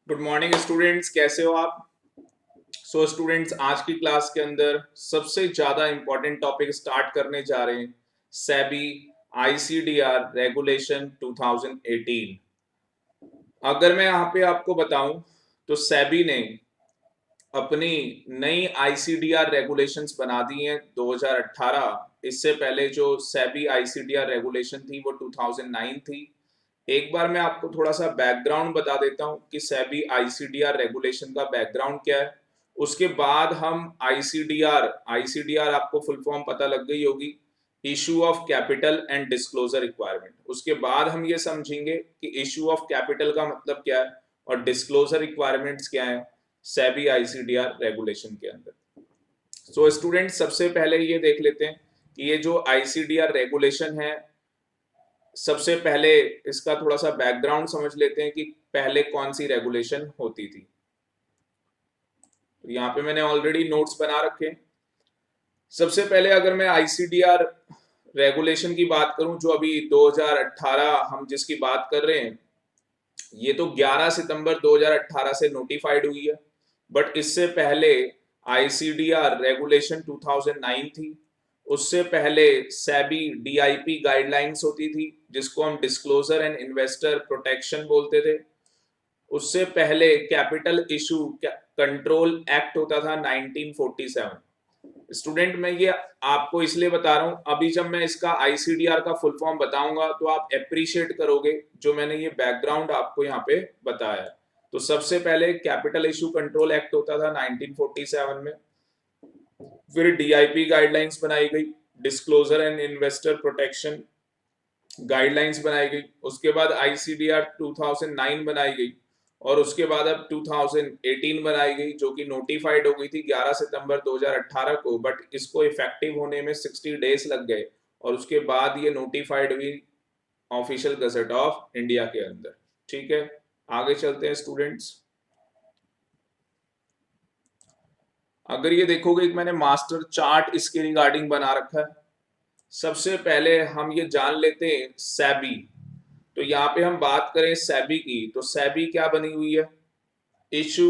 Good morning students, कैसे हो आप? स्टूडेंट्स, आज की क्लास के अंदर सबसे ज्यादा इंपॉर्टेंट टॉपिक स्टार्ट करने जा रहे हैं। SEBI ICDR regulation 2018। अगर मैं यहाँ पे आपको बताऊं तो सेबी ने अपनी नई आईसीडीआर रेगुलेशंस बना दी हैं 2018। इससे पहले जो सेबी आईसीडीआर रेगुलेशन थी वो 2009 थी। एक बार मैं आपको थोड़ा सा बैकग्राउंड बता देता हूं कि सेबी आईसीडीआर रेगुलेशन का बैकग्राउंड क्या है। उसके बाद हम आईसीडीआर आईसीडीआर आपको फुल फॉर्म पता लग गई होगी, issue of capital and disclosure requirement. उसके बाद हम ये समझेंगे कि इशू ऑफ कैपिटल का मतलब क्या है और डिस्क्लोजर रिक्वायरमेंट्स क्या है सेबी आईसीडीआर रेगुलेशन के अंदर। स्टूडेंट, सबसे पहले ये देख लेते हैं कि ये जो आईसीडीआर रेगुलेशन है, सबसे पहले इसका थोड़ा सा बैकग्राउंड समझ लेते हैं कि पहले कौन सी रेगुलेशन होती थी। तो यहाँ पे मैंने ऑलरेडी नोट्स बना रखे हैं। सबसे पहले अगर मैं आईसीडीआर रेगुलेशन की बात करूं, जो अभी 2018 हम जिसकी बात कर रहे हैं, ये तो 11 सितंबर 2018 से नोटिफाइड हुई है। बट इससे पहले आईसीडीआर रेगुलेशन 2009 थी। उससे पहले सेबी डीआईपी गाइडलाइंस होती थी, जिसको हम डिस्क्लोजर एंड इन्वेस्टर प्रोटेक्शन बोलते थे। उससे पहले कैपिटल इशू कंट्रोल एक्ट होता था 1947। स्टूडेंट, मैं ये आपको इसलिए बता रहा हूं, अभी जब मैं इसका आईसीडीआर का फुल फॉर्म बताऊंगा तो आप अप्रिशिएट करोगे जो मैंने ये बैकग्राउंड आपको यहाँ पे बताया। तो सबसे पहले कैपिटल इशू कंट्रोल एक्ट होता था 1947 में। फिर डीआईपी गाइडलाइंस बनाई गई, disclosure and investor protection guidelines बनाई गई। उसके बाद आईसीडीआर 2009 बनाई गई और उसके बाद अब 2018 बनाई गई, जो कि नोटिफाइड हो गई थी 11 सितंबर 2018 को। बट इसको इफेक्टिव होने में 60 डेज लग गए और उसके बाद ये नोटिफाइड हुई ऑफिशियल गजट ऑफ इंडिया के अंदर। ठीक है, आगे चलते हैं स्टूडेंट्स। अगर ये देखोगे कि मैंने मास्टर चार्ट इसके रिगार्डिंग बना रखा है। सबसे पहले हम ये जान लेते हैं सेबी। तो यहाँ पे हम बात करें सेबी की, तो सेबी क्या बनी हुई है? Issue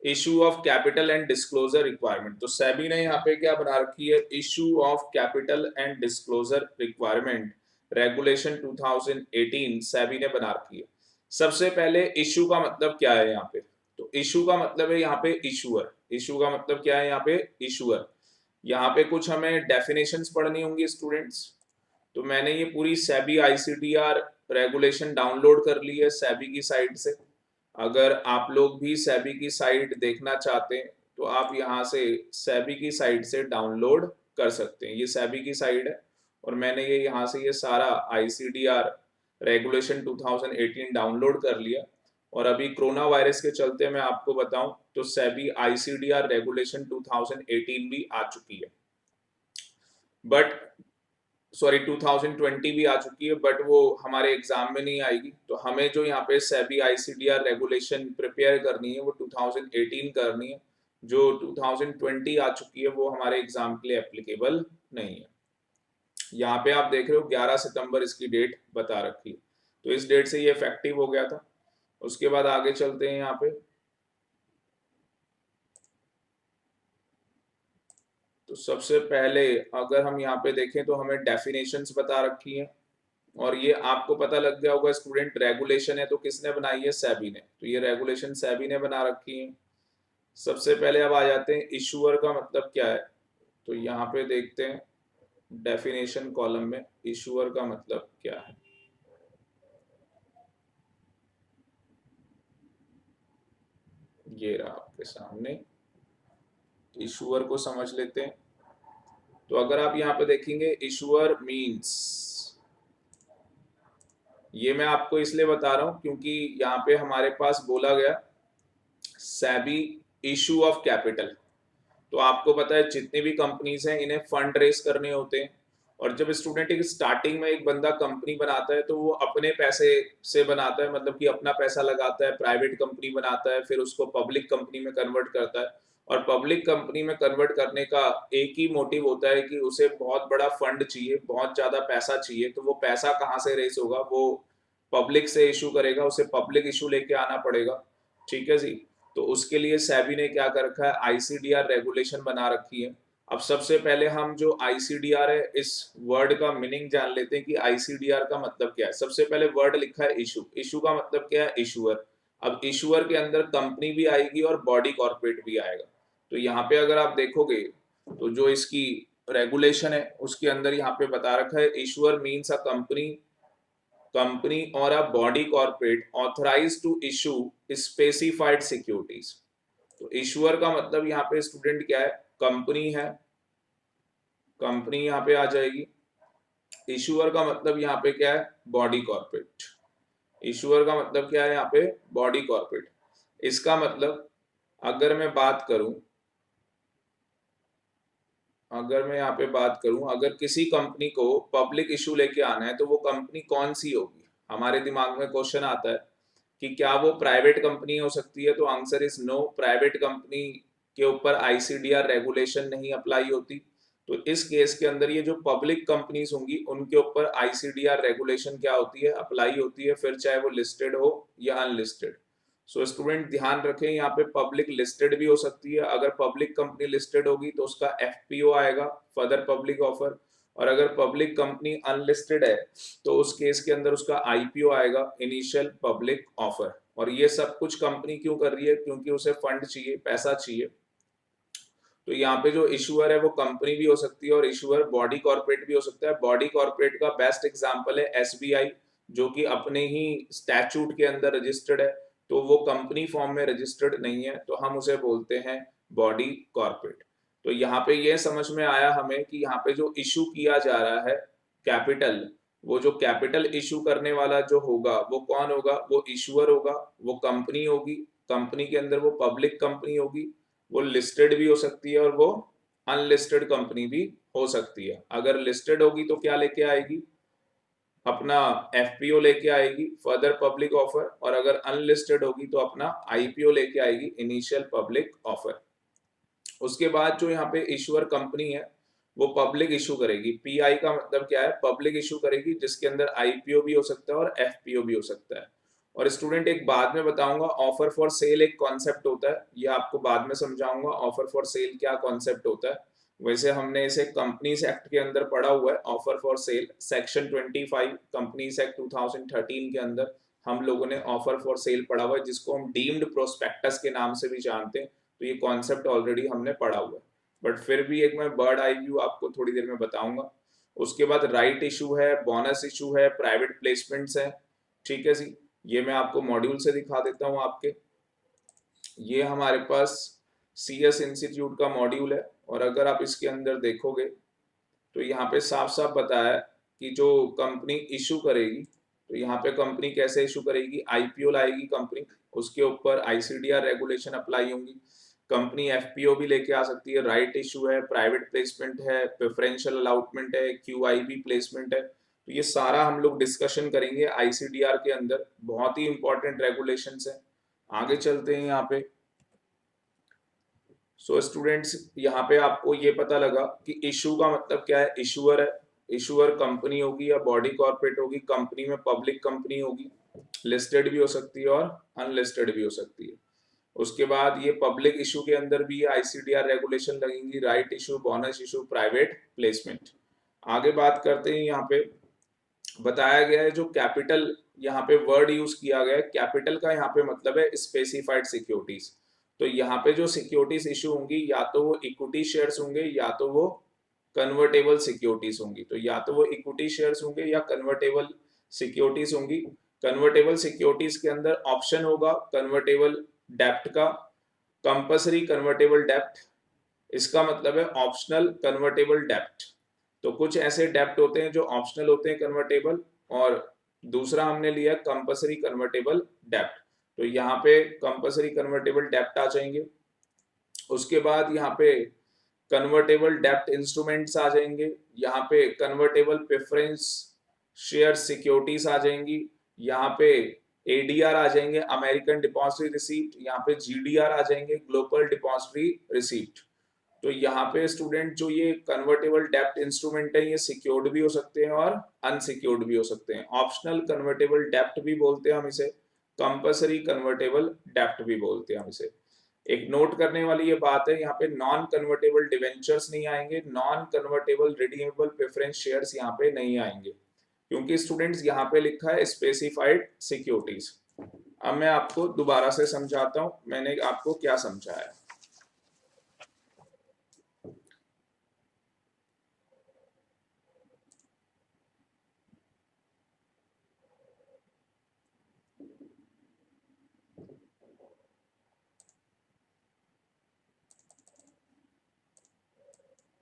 issue of capital and disclosure requirement. तो सेबी ने यहाँ पे क्या बना रखी है? Issue of capital and disclosure requirement regulation 2018 SEBI ने बना रखी है। सबसे पहले इशू का मतलब क्या है यहाँ पे? तो इशू का मतलब है यहाँ पे इशूअर। इशू का मतलब क्या है यहाँ पे? इशूअर। यहाँ पे कुछ हमें डेफिनेशंस पढ़नी होंगी स्टूडेंट्स। तो मैंने ये पूरी सेबी आईसीडीआर रेगुलेशन डाउनलोड कर ली है सेबी की साइट से। अगर आप लोग भी सेबी की साइट देखना चाहते हैं तो आप यहाँ से सेबी की साइट से डाउनलोड कर सकते हैं। ये सेबी की साइट है और मैंने ये यहाँ से ये सारा आईसीडीआर रेगुलेशन 2018 डाउनलोड कर लिया। और अभी कोरोना वायरस के चलते मैं आपको बताऊं तो सेबी आईसीडीआर रेगुलेशन 2018 भी आ चुकी है, बट 2020 भी आ चुकी है, बट वो हमारे एग्जाम में नहीं आएगी। तो हमें जो यहाँ पे सेबी आईसीडीआर रेगुलेशन प्रिपेयर करनी है वो 2018 करनी है। जो 2020 आ चुकी है वो हमारे एग्जाम के लिए एप्लीकेबल नहीं है। यहाँ पे आप देख रहे हो 11 सितंबर इसकी डेट बता रखी है, तो इस डेट से ये इफेक्टिव हो गया था। उसके बाद आगे चलते हैं यहाँ पे। तो सबसे पहले अगर हम यहाँ पे देखें तो हमें डेफिनेशंस बता रखी हैं और ये आपको पता लग गया होगा स्टूडेंट, रेगुलेशन है तो किसने बनाई है? सेबी ने। तो ये रेगुलेशन सेबी ने बना रखी है। सबसे पहले अब आ जाते हैं इशूअर का मतलब क्या है। तो यहाँ पे देखते हैं डेफिनेशन कॉलम में इशूअर का मतलब क्या है। ये रहा आपके सामने, इशूअर को समझ लेते हैं। तो अगर आप यहाँ पे देखेंगे इशूअर मीन्स, ये मैं आपको इसलिए बता रहा हूँ क्योंकि यहाँ पे हमारे पास बोला गया सेबी इशू ऑफ कैपिटल। तो आपको पता है जितनी भी कंपनीज हैं इन्हें फंड रेस करने होते हैं। और जब स्टूडेंट एक स्टार्टिंग में एक बंदा कंपनी बनाता है तो वो अपने पैसे से बनाता है, मतलब कि अपना पैसा लगाता है, प्राइवेट कंपनी बनाता है, फिर उसको पब्लिक कंपनी में कन्वर्ट करता है। और पब्लिक कंपनी में कन्वर्ट करने का एक ही मोटिव होता है कि उसे बहुत बड़ा फंड चाहिए, बहुत ज्यादा पैसा चाहिए। तो वो पैसा कहाँ से रेस होगा? वो पब्लिक से इशू करेगा, उसे पब्लिक इशू लेके आना पड़ेगा। ठीक है जी। तो उसके लिए सेबी ने क्या कर रखा है, आईसीडीआर रेगुलेशन बना रखी है। अब सबसे पहले हम जो आईसीडीआर है इस वर्ड का मीनिंग जान लेते हैं कि आईसीडीआर का मतलब क्या है। सबसे पहले वर्ड लिखा है इशू, इशू का मतलब क्या है, इशूअर। अब इशूअर के अंदर कंपनी भी आएगी और बॉडी कॉर्पोरेट भी आएगा। तो यहाँ पे अगर आप देखोगे तो जो इसकी रेगुलेशन है उसके अंदर यहाँ पे बता रखा है, इशूअर मीन्स अ कंपनी और a body corporate authorise to issue specified securities. तो इशूअर का मतलब यहाँ पे स्टूडेंट क्या है, कंपनी है, कंपनी यहाँ पे आ जाएगी। इशूअर का मतलब यहाँ पे क्या है, बॉडी कॉर्पोरेट। इशूअर का मतलब क्या है यहाँ पे, बॉडी कॉर्पोरेट। इसका मतलब अगर मैं बात करूं, अगर मैं यहाँ पे बात करूं, अगर किसी कंपनी को पब्लिक इशू लेके आना है तो वो कंपनी कौन सी होगी। हमारे दिमाग में क्वेश्चन आता है कि क्या वो प्राइवेट कंपनी हो सकती है, तो answer is no, private company के ऊपर आईसीडीआर रेगुलेशन नहीं अप्लाई होती। तो इस केस के अंदर ये जो पब्लिक कंपनीज होंगी उनके ऊपर आईसीडीआर रेगुलेशन क्या होती है, अप्लाई होती है, फिर चाहे वो लिस्टेड हो या अनलिस्टेड। सो स्टूडेंट ध्यान रखें, यहाँ पे पब्लिक लिस्टेड भी हो सकती है। अगर पब्लिक कंपनी लिस्टेड होगी तो उसका एफपीओ आएगा, फर्दर पब्लिक ऑफर। और अगर पब्लिक कंपनी अनलिस्टेड है तो उस केस के अंदर उसका आईपीओ आएगा, इनिशियल पब्लिक ऑफर। और ये सब कुछ कंपनी क्यों कर रही है, क्योंकि उसे फंड चाहिए, पैसा चाहिए। तो यहाँ पे जो इशूअर है वो कंपनी भी हो सकती है और इशूअर बॉडी कॉर्पोरेट भी हो सकता है। बॉडी कॉर्पोरेट का बेस्ट एग्जांपल है एसबीआई, जो कि अपने ही स्टैट्यूट के अंदर रजिस्टर्ड है, तो वो कंपनी फॉर्म में रजिस्टर्ड नहीं है, तो हम उसे बोलते हैं बॉडी कॉर्पोरेट। तो यहाँ पे ये समझ में आया हमें कि यहाँ पे जो इशू किया जा रहा है कैपिटल, वो जो कैपिटल इशू करने वाला जो होगा वो कौन होगा, वो इशूअर होगा, वो कंपनी होगी। कंपनी के अंदर वो पब्लिक कंपनी होगी, वो लिस्टेड भी हो सकती है और वो अनलिस्टेड कंपनी भी हो सकती है। अगर लिस्टेड होगी तो क्या लेके आएगी, अपना एफपीओ लेके आएगी, फर्दर पब्लिक ऑफर। और अगर अनलिस्टेड होगी तो अपना आईपीओ लेके आएगी, इनिशियल पब्लिक ऑफर। उसके बाद जो यहाँ पे इशूअर कंपनी है वो पब्लिक इशू करेगी। पीआई का मतलब क्या है, पब्लिक इशू करेगी, जिसके अंदर आईपीओ भी हो सकता है और एफपीओ भी हो सकता है। और स्टूडेंट एक बाद में बताऊंगा, ऑफर फॉर सेल एक कॉन्सेप्ट होता है, ये आपको बाद में समझाऊंगा ऑफर फॉर सेल क्या कॉन्सेप्ट होता है। वैसे हमने इसे कंपनीज एक्ट के अंदर पढ़ा हुआ है, offer for cell section 25 companies act 2013 के अंदर हम लोगों ने ऑफर फॉर सेल पढ़ा हुआ है, जिसको हम डीम्ड प्रोस्पेक्टस के नाम से भी जानते हैं। तो ये कॉन्सेप्ट ऑलरेडी हमने पढ़ा हुआ है, बट फिर भी एक मैं बर्ड आई व्यू आपको थोड़ी देर में बताऊंगा। उसके बाद राइट इशू है, बोनस इशू है, प्राइवेट प्लेसमेंट्स है। ठीक है जी, ये मैं आपको मॉड्यूल से दिखा देता हूँ आपके। ये हमारे पास सीएस इंस्टीट्यूट का मॉड्यूल है, और अगर आप इसके अंदर देखोगे तो यहाँ पे साफ साफ बताया है कि जो कंपनी इशू करेगी, तो यहाँ पे कंपनी कैसे इशू करेगी, आईपीओ लाएगी कंपनी, उसके ऊपर आईसीडीआर रेगुलेशन अप्लाई होंगी। कंपनी एफपीओ भी लेके आ सकती है, राइट इशू है, प्राइवेट प्लेसमेंट है, प्रेफरेंशियल अलॉटमेंट है, क्यूआईबी प्लेसमेंट है। तो ये सारा हम लोग डिस्कशन करेंगे आईसीडीआर के अंदर, बहुत ही इंपॉर्टेंट रेगुलेशंस है। आगे चलते हैं यहाँ पे। सो स्टूडेंट्स, यहाँ पे आपको ये पता लगा कि इशू का मतलब क्या है, इशूअर है, इशूअर कंपनी होगी या बॉडी कॉर्पोरेट होगी, कंपनी में पब्लिक कंपनी होगी, लिस्टेड भी हो सकती है और अनलिस्टेड भी हो सकती है। उसके बाद ये पब्लिक इशू के अंदर भी आईसीडीआर रेगुलेशन लगेंगी, right issue, bonus issue, private placement. आगे बात करते हैं, यहाँ पे बताया गया है जो कैपिटल यहाँ पे वर्ड यूज किया गया है, कैपिटल का यहाँ पे मतलब है स्पेसिफाइड सिक्योरिटीज। तो यहाँ पे जो सिक्योरिटीज इशू होंगी या तो वो इक्विटी शेयर्स होंगे या तो वो कन्वर्टेबल सिक्योरिटीज होंगी। तो या तो वो इक्विटी शेयर्स होंगे या कन्वर्टेबल सिक्योरिटीज होंगी। कन्वर्टेबल सिक्योरिटीज के अंदर ऑप्शन होगा कन्वर्टेबल डेप्ट का, कंपल्सरी कन्वर्टेबल डेप्ट, इसका मतलब है ऑप्शनल कन्वर्टेबल डेप्ट। तो कुछ ऐसे डेप्ट होते हैं जो ऑप्शनल होते हैं कन्वर्टेबल, और दूसरा हमने लिया कंपल्सरी कन्वर्टेबल डेप्ट। तो यहाँ पे कंपल्सरी कन्वर्टेबल डेप्ट आ जाएंगे। उसके बाद यहाँ पे कन्वर्टेबल डेप्ट इंस्ट्रूमेंट्स आ जाएंगे, यहाँ पे कन्वर्टेबल प्रेफरेंस शेयर सिक्योरिटीज आ जाएंगी, यहाँ पे एडीआर आ जाएंगे, अमेरिकन डिपॉजिटरी रिसीप्ट, यहाँ पे जीडीआर आ जाएंगे, ग्लोबल डिपॉजिटरी रिसीप्ट। तो यहाँ पे स्टूडेंट जो ये कन्वर्टेबल डेप्ट इंस्ट्रूमेंट है ये सिक्योर्ड भी हो सकते हैं और अनसिक्योर्ड भी हो सकते हैं। ऑप्शनल कन्वर्टेबल डेप्ट भी बोलते हैं हम इसे, कंपल्सरी कन्वर्टेबल डेप्ट भी बोलते हैं हम इसे। एक नोट करने वाली ये बात है, यहाँ पे नॉन कन्वर्टेबल डिवेंचर्स नहीं आएंगे, non convertible redeemable preference shares यहाँ पे नहीं आएंगे, क्योंकि स्टूडेंट्स यहाँ पे लिखा है स्पेसिफाइड सिक्योरिटीज। अब मैं आपको दोबारा से समझाता हूं मैंने आपको क्या समझाया।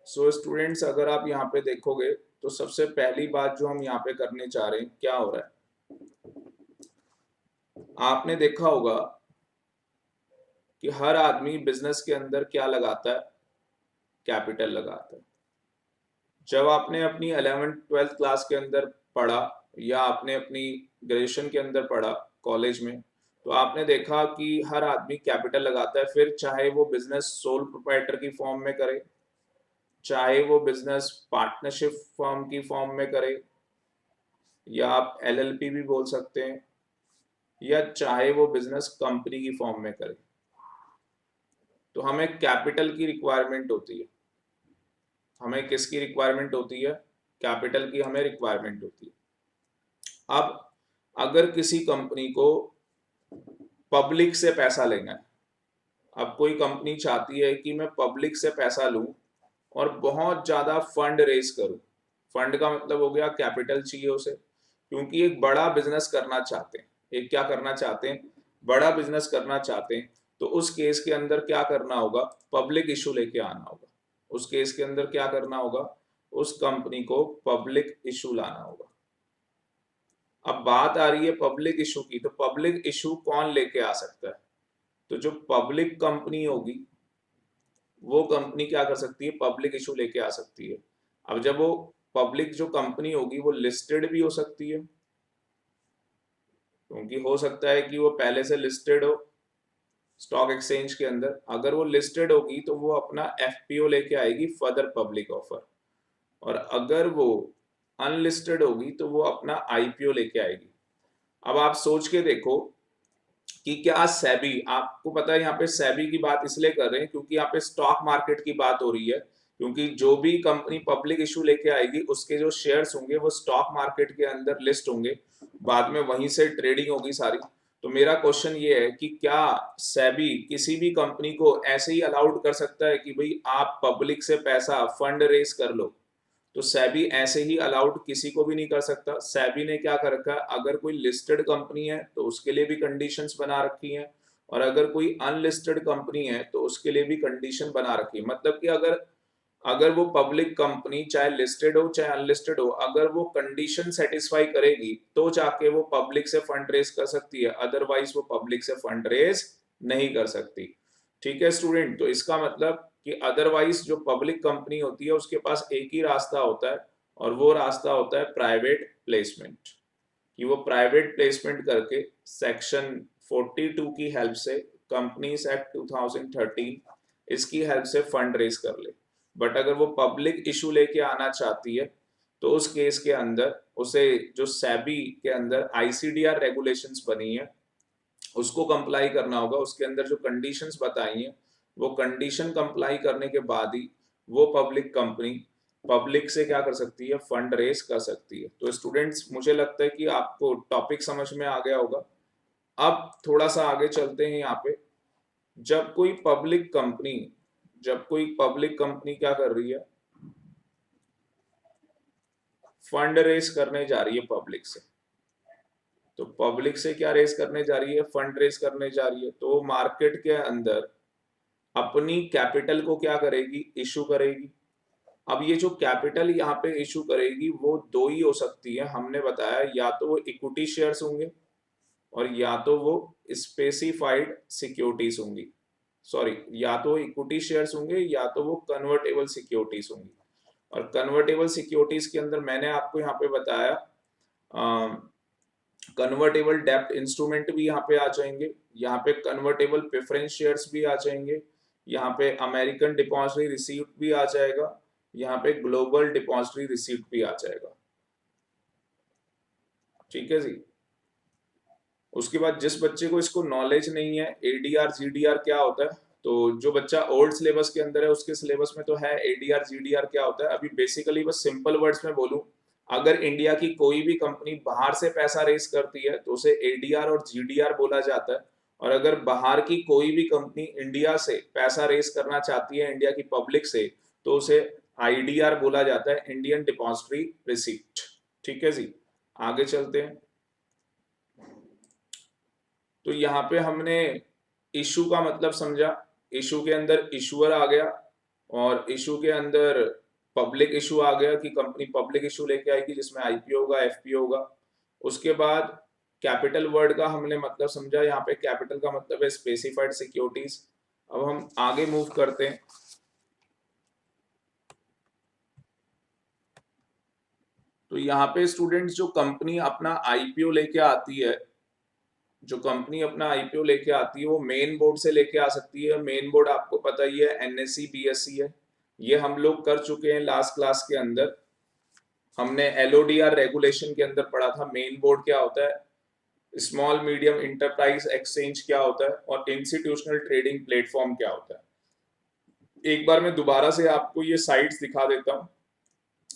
सो स्टूडेंट्स, अगर आप यहाँ पे देखोगे तो सबसे पहली बात जो हम यहाँ पे करने चाह रहे हैं, क्या हो रहा है, आपने देखा होगा कि हर आदमी बिजनेस के अंदर क्या लगाता है, कैपिटल लगाता है। जब आपने अपनी 11th-12th क्लास के अंदर पढ़ा या आपने अपनी ग्रेजुएशन के अंदर पढ़ा कॉलेज में, तो आपने देखा कि हर आदमी कैपिटल लगाता है, फिर चाहे वो बिजनेस सोल प्रोप्राइटर की फॉर्म में करे, चाहे वो बिजनेस पार्टनरशिप फॉर्म की फॉर्म में करे, या आप एलएलपी भी बोल सकते हैं, या चाहे वो बिजनेस कंपनी की फॉर्म में करे, तो हमें कैपिटल की रिक्वायरमेंट होती है। हमें किसकी रिक्वायरमेंट होती है, कैपिटल की हमें रिक्वायरमेंट होती है। अब अगर किसी कंपनी को पब्लिक से पैसा लेना है, अब कोई कंपनी चाहती है कि मैं पब्लिक से पैसा लूं और बहुत ज्यादा फंड रेज करूं, फंड का मतलब हो गया कैपिटल चाहिए उसे, क्योंकि एक बड़ा बिजनेस करना चाहते हैं, एक क्या करना चाहते हैं, बड़ा बिजनेस करना चाहते हैं, तो उस केस के अंदर क्या करना होगा, पब्लिक इशू लेके आना होगा। उस केस के अंदर क्या करना होगा, उस कंपनी को पब्लिक इशू लाना होगा। अब बात आ रही है पब्लिक इशू की, तो पब्लिक इशू कौन लेके आ सकता है, तो जो पब्लिक कंपनी होगी वो कंपनी क्या कर सकती है, पब्लिक इशू लेके आ सकती है। अब जब वो पब्लिक जो कंपनी होगी वो लिस्टेड भी हो सकती है, क्योंकि हो सकता है कि वो पहले से लिस्टेड हो स्टॉक एक्सचेंज के अंदर। अगर वो लिस्टेड होगी तो वो अपना एफपीओ लेके आएगी, फर्दर पब्लिक ऑफर, और अगर वो अनलिस्टेड होगी तो वो अपना आईपीओ लेके आएगी। अब आप सोच के देखो कि क्या सेबी, आपको पता है यहाँ पे सेबी की बात इसलिए कर रहे हैं क्योंकि यहाँ पे स्टॉक मार्केट की बात हो रही है, क्योंकि जो भी कंपनी पब्लिक इशू लेके आएगी उसके जो शेयर्स होंगे वो स्टॉक मार्केट के अंदर लिस्ट होंगे, बाद में वहीं से ट्रेडिंग होगी सारी। तो मेरा क्वेश्चन ये है कि क्या सेबी किसी भी कंपनी को ऐसे ही अलाउड कर सकता है कि भाई आप पब्लिक से पैसा फंड रेस कर लो, तो सेबी ऐसे ही अलाउड किसी को भी नहीं कर सकता। सेबी ने क्या कर रखा है, अगर कोई लिस्टेड कंपनी है तो उसके लिए भी कंडीशंस बना रखी हैं, और अगर कोई अनलिस्टेड कंपनी है तो उसके लिए भी कंडीशन बना रखी है। मतलब कि अगर अगर वो पब्लिक कंपनी चाहे लिस्टेड हो चाहे अनलिस्टेड हो, अगर वो कंडीशन सेटिस्फाई करेगी तो जाके वो पब्लिक से फंड रेज कर सकती है, अदरवाइज वो पब्लिक से फंड रेज नहीं कर सकती। ठीक है स्टूडेंट, तो इसका मतलब कि अदरवाइज जो पब्लिक कंपनी होती है उसके पास एक ही रास्ता होता है, और वो रास्ता होता है प्राइवेट प्लेसमेंट, कि वो प्राइवेट प्लेसमेंट करके सेक्शन 42 की हेल्प से, कंपनीज एक्ट 2013 इसकी हेल्प से फंड रेज कर ले। बट अगर वो पब्लिक इशू लेके आना चाहती है तो उस केस के अंदर उसे जो सेबी के अंदर आईसीडीआर रेगुलेशंस बनी है उसको कंप्लाई करना होगा। उसके अंदर जो कंडीशंस बताई हैं वो कंडीशन कंप्लाई करने के बाद ही वो पब्लिक कंपनी पब्लिक से क्या कर सकती है, फंड रेज कर सकती है। तो स्टूडेंट्स, मुझे लगता है कि आपको टॉपिक समझ में आ गया होगा। अब थोड़ा सा आगे चलते हैं। यहाँ पे जब कोई पब्लिक कंपनी क्या कर रही है, फंड रेज करने जा रही है पब्लिक से, तो पब्लिक से क्या रेज करने जा रही है, फंड रेज करने जा रही है, तो मार्केट के अंदर अपनी कैपिटल को क्या करेगी, इशू करेगी। अब ये जो कैपिटल यहाँ पे इशू करेगी वो दो ही हो सकती है, हमने बताया, या तो वो इक्विटी शेयर्स होंगे और या तो वो स्पेसिफाइड सिक्योरिटीज होंगी, सॉरी, या तो इक्विटी शेयर्स होंगे या तो वो कन्वर्टेबल सिक्योरिटीज होंगी। और कन्वर्टेबल सिक्योरिटीज के अंदर मैंने आपको यहाँ पे बताया कन्वर्टेबल डेब्ट इंस्ट्रूमेंट भी यहाँ पे आ जाएंगे, यहाँ पे कन्वर्टेबल प्रेफरेंस शेयर्स भी आ जाएंगे, यहाँ पे अमेरिकन डिपॉजिटरी रिसीप्ट भी आ जाएगा, यहाँ पे ग्लोबल डिपॉजिटरी रिसीप्ट भी आ जाएगा। ठीक है जी। उसके बाद जिस बच्चे को इसको नॉलेज नहीं है एडीआर जीडीआर क्या होता है, तो जो बच्चा ओल्ड सिलेबस के अंदर है उसके सिलेबस में तो है एडीआर जीडीआर क्या होता है। अभी बेसिकली बस सिंपल वर्ड्स में बोलूं, अगर इंडिया की कोई भी कंपनी बाहर से पैसा रेस करती है तो उसे एडीआर और जीडीआर बोला जाता है, और अगर बाहर की कोई भी कंपनी इंडिया से पैसा रेस करना चाहती है इंडिया की पब्लिक से तो उसे आईडीआर बोला जाता है, इंडियन डिपॉजिटरी रिसीप्ट। ठीक है जी, आगे चलते हैं। तो यहाँ पे हमने इशू का मतलब समझा, इशू के अंदर इशूअर आ गया, और इशू के अंदर पब्लिक इशू आ गया कि कंपनी पब्लिक इशू लेके आएगी जिसमें आईपीओ होगा एफपीओ होगा। उसके बाद कैपिटल वर्ड का हमने मतलब समझा, यहाँ पे कैपिटल का मतलब है स्पेसिफाइड सिक्योरिटीज। अब हम आगे मूव करते हैं। तो यहाँ पे स्टूडेंट्स जो कंपनी अपना आईपीओ लेके आती है, जो कंपनी अपना आईपीओ लेके आती है वो मेन बोर्ड से लेके आ सकती है। मेन बोर्ड आपको पता ही है एनएससी बीएससी है, ये हम लोग कर चुके हैं लास्ट क्लास के अंदर। हमने एलओडीआर रेगुलेशन के अंदर पढ़ा था मेन बोर्ड क्या होता है, स्मॉल मीडियम इंटरप्राइज एक्सचेंज क्या होता है, और इंस्टीट्यूशनल ट्रेडिंग प्लेटफॉर्म क्या होता है। एक बार मैं दोबारा से आपको ये साइट्स दिखा देता हूँ,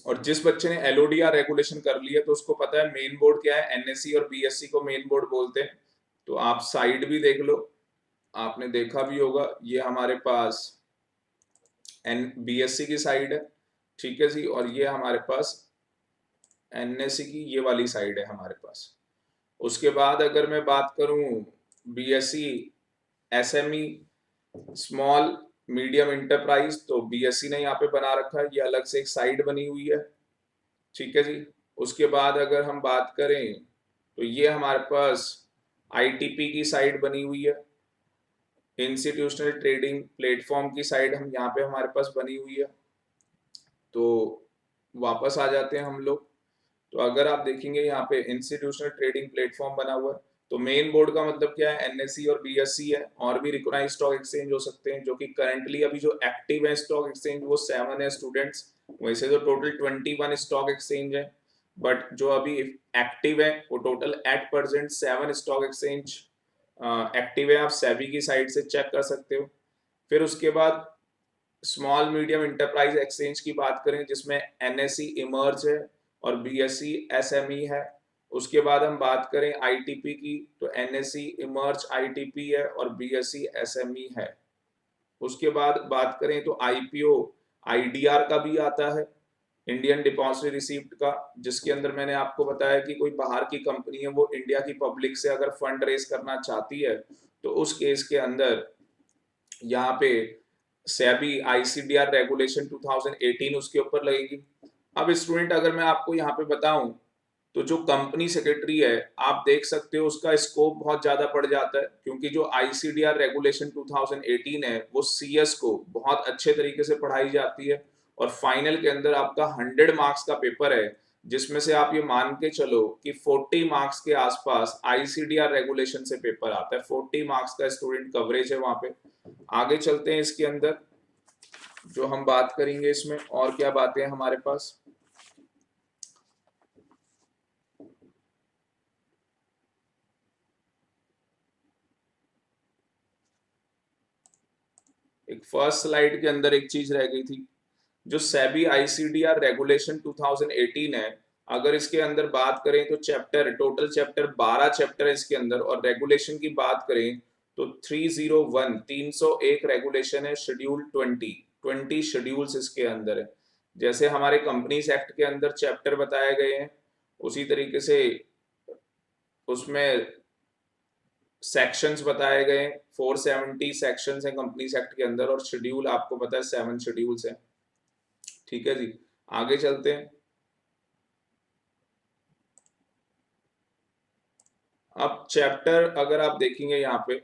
और जिस बच्चे ने एलओडीआर रेगुलेशन कर लिया तो उसको पता है मेन बोर्ड क्या है, एनएससी और बीएससी को मेन बोर्ड बोलते हैं। तो आप साइड भी देख लो, आपने देखा भी होगा, ये हमारे पास एन बीएससी की साइड है, ठीक है जी, और ये हमारे पास एनएससी की ये वाली साइड है हमारे पास। उसके बाद अगर मैं बात करूं BSc SME small medium enterprise, तो बीएससी ने यहाँ पे बना रखा है, ये अलग से एक साइड बनी हुई है, ठीक है जी। उसके बाद अगर हम बात करें तो ये हमारे पास आईटीपी की साइड बनी हुई है, इंस्टीट्यूशनल ट्रेडिंग प्लेटफॉर्म की साइड हम यहाँ पे हमारे पास बनी हुई है। तो वापस आ जाते हैं हम लोग। तो अगर आप देखेंगे यहाँ पे इंस्टीट्यूशनल ट्रेडिंग प्लेटफॉर्म बना हुआ है, तो मेन बोर्ड का मतलब क्या है, एनएससी और बीएससी है, और भी रिकॉग्नाइज्ड स्टॉक एक्सचेंज हो सकते हैं, जो कि करंटली अभी जो एक्टिव है स्टॉक एक्सचेंज वो 7 है स्टूडेंट्स। वैसे तो टोटल 21 स्टॉक एक्सचेंज है, बट जो अभी एक्टिव है वो total at present 7 stock exchange active है। आप सेबी की साइट से चेक कर सकते हो। फिर उसके बाद स्मॉल मीडियम इंटरप्राइज एक्सचेंज की बात करें जिसमें एनएससी इमर्ज है और बीएससी एसएमई है। उसके बाद हम बात करें आईटीपी की, तो एनएससी इमर्ज आईटीपी है और बीएससी एसएमई है। उसके बाद बात करें तो आईपीओ आईडीआर का भी आता है, इंडियन डिपॉजिटरी रिसीप्ट का, जिसके अंदर मैंने आपको बताया कि कोई बाहर की कंपनी है वो इंडिया की पब्लिक से अगर फंड रेज करना चाहती है तो उस केस के अंदर यहाँ पे सेबी आईसीडीआर रेगुलेशन 2018 उसके ऊपर लगेगी। अब स्टूडेंट अगर मैं आपको यहाँ पे बताऊं तो जो कंपनी सेक्रेटरी है आप देख सकते हो उसका स्कोप बहुत ज्यादा पड़ जाता है, क्योंकि जो आईसीडीआर रेगुलेशन 2018 है वो सीएस को बहुत अच्छे तरीके से पढ़ाई जाती है, और फाइनल के अंदर आपका 100 मार्क्स का पेपर है, जिसमें से आप ये मान के चलो कि 40 मार्क्स के आसपास आईसीडीआर रेगुलेशन से पेपर आता है। 40 मार्क्स का स्टूडेंट कवरेज है वहां पे। आगे चलते हैं इसके अंदर, जो हम बात करेंगे इसमें और क्या बातें हैं हमारे पास। एक फर्स्ट स्लाइड के अंदर एक चीज रह गई थी, जो सेबी आईसीडीआर रेगुलेशन 2018 है, अगर इसके अंदर बात करें तो चैप्टर टोटल चैप्टर 12 चैप्टर है इसके अंदर, और रेगुलेशन की बात करें तो 301 301 रेगुलेशन है, शेड्यूल 20 शेड्यूल्स इसके अंदर है। जैसे हमारे कंपनीज एक्ट के अंदर चैप्टर बताए गए हैं उसी तरीके से उसमें सेक्शंस बताए गए। 470 सेक्शंस हैं कंपनीज एक्ट के अंदर, और शेड्यूल आपको पता है 7 शेड्यूल्स हैं, ठीक है जी। आगे चलते हैं। अब चैप्टर अगर आप देखेंगे यहाँ पे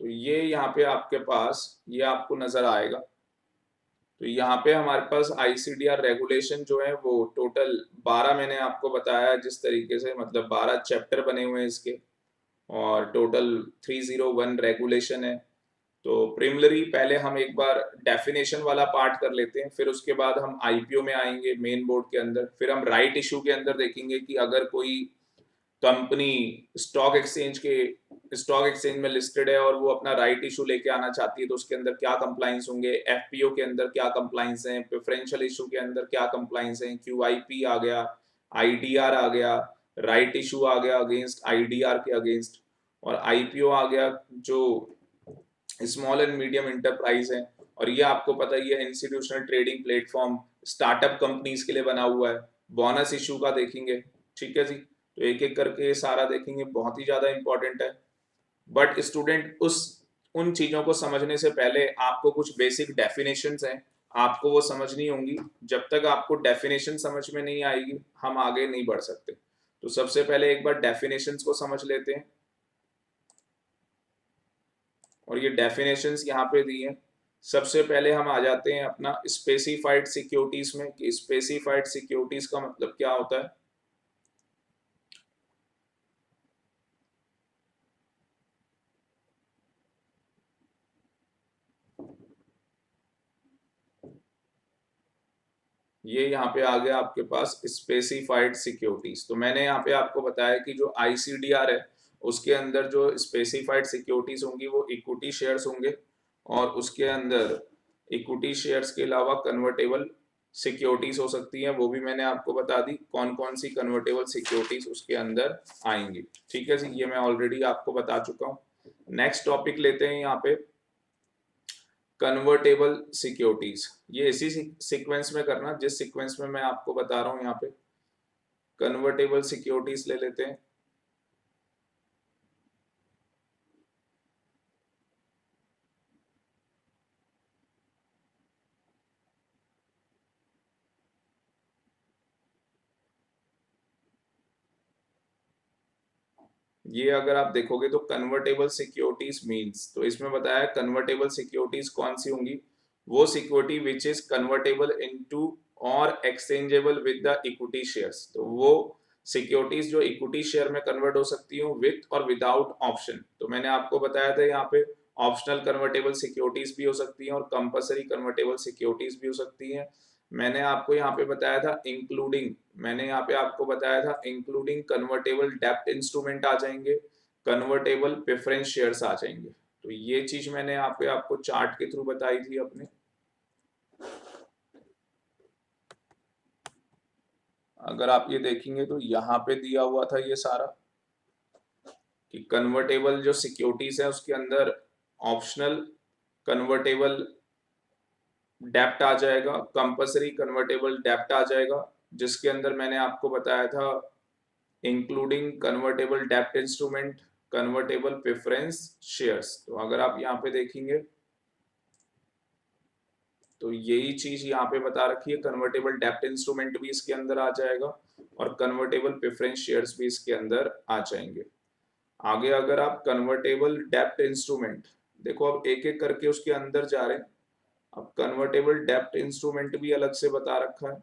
तो ये यहाँ पे आपके पास ये आपको नजर आएगा। तो यहाँ पे हमारे पास आईसीडीआर रेगुलेशन जो है वो टोटल 12 मैंने आपको बताया जिस तरीके से, मतलब 12 चैप्टर बने हुए हैं इसके, और टोटल 301 रेगुलेशन है। तो प्रिमिलरी पहले हम एक बार डेफिनेशन वाला पार्ट कर लेते हैं, फिर उसके बाद हम आईपीओ में आएंगे मेन बोर्ड के अंदर, फिर हम राइट इशू के अंदर देखेंगे कि अगर कोई कंपनी स्टॉक एक्सचेंज में लिस्टेड है और वो अपना राइट इशू लेके आना चाहती है, तो उसके अंदर क्या कंप्लाइंस होंगे, एफपीओ के अंदर क्या कंप्लाइंस हैं, प्रेफरेंशियल इशू के अंदर क्या कंप्लाइंस हैं, क्यूआईपी आ गया, आईडीआर आ गया, राइट इशू आ गया अगेंस्ट आईडीआर के अगेंस्ट, और आईपीओ आ गया जो स्मॉल एंड मीडियम इंटरप्राइज है, और ये आपको पता ही है institutional trading platform startup companies के लिए बना हुआ है। बोनस इशू का देखेंगे, ठीक है जी, तो एक एक करके सारा देखेंगे, बहुत ही ज्यादा इंपॉर्टेंट है। बट स्टूडेंट उस उन चीजों को समझने से पहले आपको कुछ बेसिक डेफिनेशंस हैं, आपको वो समझनी होंगी। जब तक आपको डेफिनेशन समझ में नहीं आएगी हम आगे नहीं बढ़ सकते। तो सबसे पहले एक बार डेफिनेशंस को समझ लेते हैं, और ये डेफिनेशंस यहाँ पे दी हैं। सबसे पहले हम आ जाते हैं अपना स्पेसिफाइड सिक्योरिटीज में, कि स्पेसिफाइड सिक्योरिटीज का मतलब क्या होता है। ये यहाँ पे आ गया आपके पास स्पेसिफाइड सिक्योरिटीज। तो मैंने यहाँ पे आपको बताया कि जो आईसीडीआर है उसके अंदर जो स्पेसिफाइड सिक्योरिटीज होंगी वो इक्विटी शेयर्स होंगे, और उसके अंदर इक्विटी शेयर्स के अलावा कन्वर्टेबल सिक्योरिटीज हो सकती हैं, वो भी मैंने आपको बता दी कौन कौन सी कन्वर्टेबल सिक्योरिटीज उसके अंदर आएंगी। ठीक है जी, ये मैं ऑलरेडी आपको बता चुका हूँ। नेक्स्ट टॉपिक लेते हैं यहाँ पे कन्वर्टेबल सिक्योरिटीज। ये इसी सीक्वेंस में करना जिस सीक्वेंस में मैं आपको बता रहा हूँ। यहाँ पे कन्वर्टेबल सिक्योरिटीज ले लेते हैं। ये अगर आप देखोगे तो कन्वर्टेबल सिक्योरिटीज मींस, तो इसमें बताया कन्वर्टेबल सिक्योरिटीज कौन सी होंगी, वो security which is convertible into और exchangeable with the equity shares. तो वो सिक्योरिटीज जो इक्विटी शेयर में कन्वर्ट हो सकती हैं विथ और विदाउट ऑप्शन। तो मैंने आपको बताया था यहाँ पे ऑप्शनल कन्वर्टेबल सिक्योरिटीज भी हो सकती हैं और कंपलसरी कन्वर्टेबल सिक्योरिटीज भी हो सकती हैं। मैंने आपको यहाँ पे बताया था इंक्लूडिंग, मैंने यहाँ पे आपको बताया था इंक्लूडिंग कन्वर्टेबल डेब्ट इंस्ट्रूमेंट आ जाएंगे, कन्वर्टेबल प्रेफरेंस शेयर्स आ जाएंगे। तो ये चीज मैंने यहाँ पे आपको चार्ट के थ्रू बताई थी अपने। अगर आप ये देखेंगे तो यहाँ पे दिया हुआ था ये सारा कि कन्वर्टेबल जो सिक्योरिटीज है उसके अंदर ऑप्शनल कन्वर्टेबल डेप्ट आ जाएगा, कंपलसरी कन्वर्टेबल डेप्ट आ जाएगा, जिसके अंदर मैंने आपको बताया था इंक्लूडिंग कन्वर्टेबल डेप्ट इंस्ट्रूमेंट, कन्वर्टेबल प्रेफरेंस शेयर्स। तो अगर आप यहाँ पे देखेंगे तो यही चीज यहाँ पे बता रखी है, कन्वर्टेबल डेप्ट इंस्ट्रूमेंट भी इसके अंदर आ जाएगा और कन्वर्टेबल प्रेफरेंस शेयर्स भी इसके अंदर आ जाएंगे। आगे अगर आप कन्वर्टेबल डेप्ट इंस्ट्रूमेंट देखो, अब एक एक करके उसके अंदर जा रहे हैं। अब कन्वर्टेबल डेप्ट इंस्ट्रूमेंट भी अलग से बता रखा है।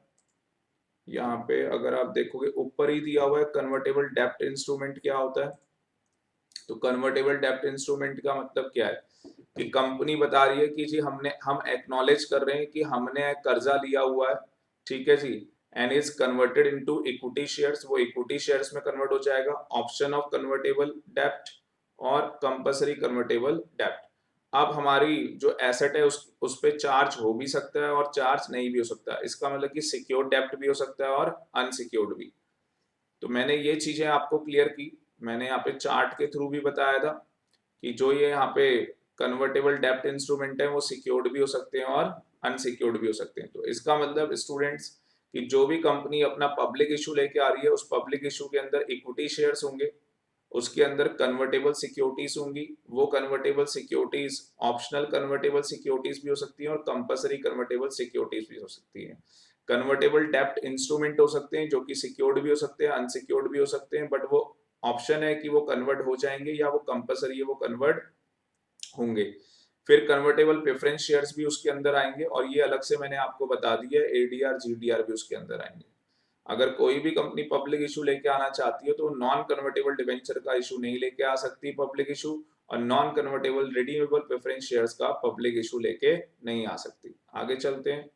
यहाँ पे अगर आप देखोगे ऊपर ही दिया हुआ है कन्वर्टेबल डेप्ट इंस्ट्रूमेंट क्या होता है। तो कन्वर्टेबल डेप्ट इंस्ट्रूमेंट का मतलब क्या है कि कंपनी बता रही है कि जी हम एक्नॉलेज कर रहे हैं कि हमने कर्जा लिया हुआ है, ठीक है जी, and is converted into equity shares, वो इक्विटी शेयर्स में कन्वर्ट हो जाएगा। ऑप्शन ऑफ कन्वर्टेबल डेप्ट और कंपलसरी कन्वर्टेबल डेप्ट। अब हमारी जो एसेट है उस पे चार्ज हो भी सकता है और चार्ज नहीं भी हो सकता है। इसका मतलब कि सिक्योर्ड डेप्ट भी हो सकता है और अनसिक्योर्ड भी। तो मैंने ये चीजें आपको क्लियर की, मैंने यहाँ पे चार्ट के थ्रू भी बताया था कि जो ये यहाँ पे कन्वर्टेबल डेप्ट इंस्ट्रूमेंट है वो सिक्योर्ड भी हो सकते हैं और अनसिक्योर्ड भी हो सकते हैं। तो इसका मतलब स्टूडेंट्स कि जो भी कंपनी अपना पब्लिक इशू लेके आ रही है उस पब्लिक इशू के अंदर इक्विटी शेयर्स होंगे, उसके अंदर कन्वर्टेबल सिक्योरिटीज होंगी, वो convertible securities optional convertible securities भी हो सकती हैं और कंपलसरी कन्वर्टेबल सिक्योरिटीज भी हो सकती हैं। कन्वर्टेबल डेप्ट इंस्ट्रूमेंट हो सकते हैं जो कि सिक्योर्ड भी हो सकते हैं, अनसिक्योर्ड भी हो सकते हैं, बट वो ऑप्शन है कि वो कन्वर्ट हो जाएंगे या वो कंपलसरी है वो कन्वर्ट होंगे। फिर कन्वर्टेबल प्रेफरेंस शेयर्स भी उसके अंदर आएंगे और ये अलग से मैंने आपको बता दिया है, एडीआर जीडीआर भी उसके अंदर आएंगे। अगर कोई भी कंपनी पब्लिक इशू लेके आना चाहती है तो नॉन कन्वर्टेबल डिवेंचर का इशू नहीं लेके आ सकती पब्लिक इशू, और non convertible redeemable preference shares का पब्लिक इशू लेके नहीं आ सकती। आगे चलते हैं।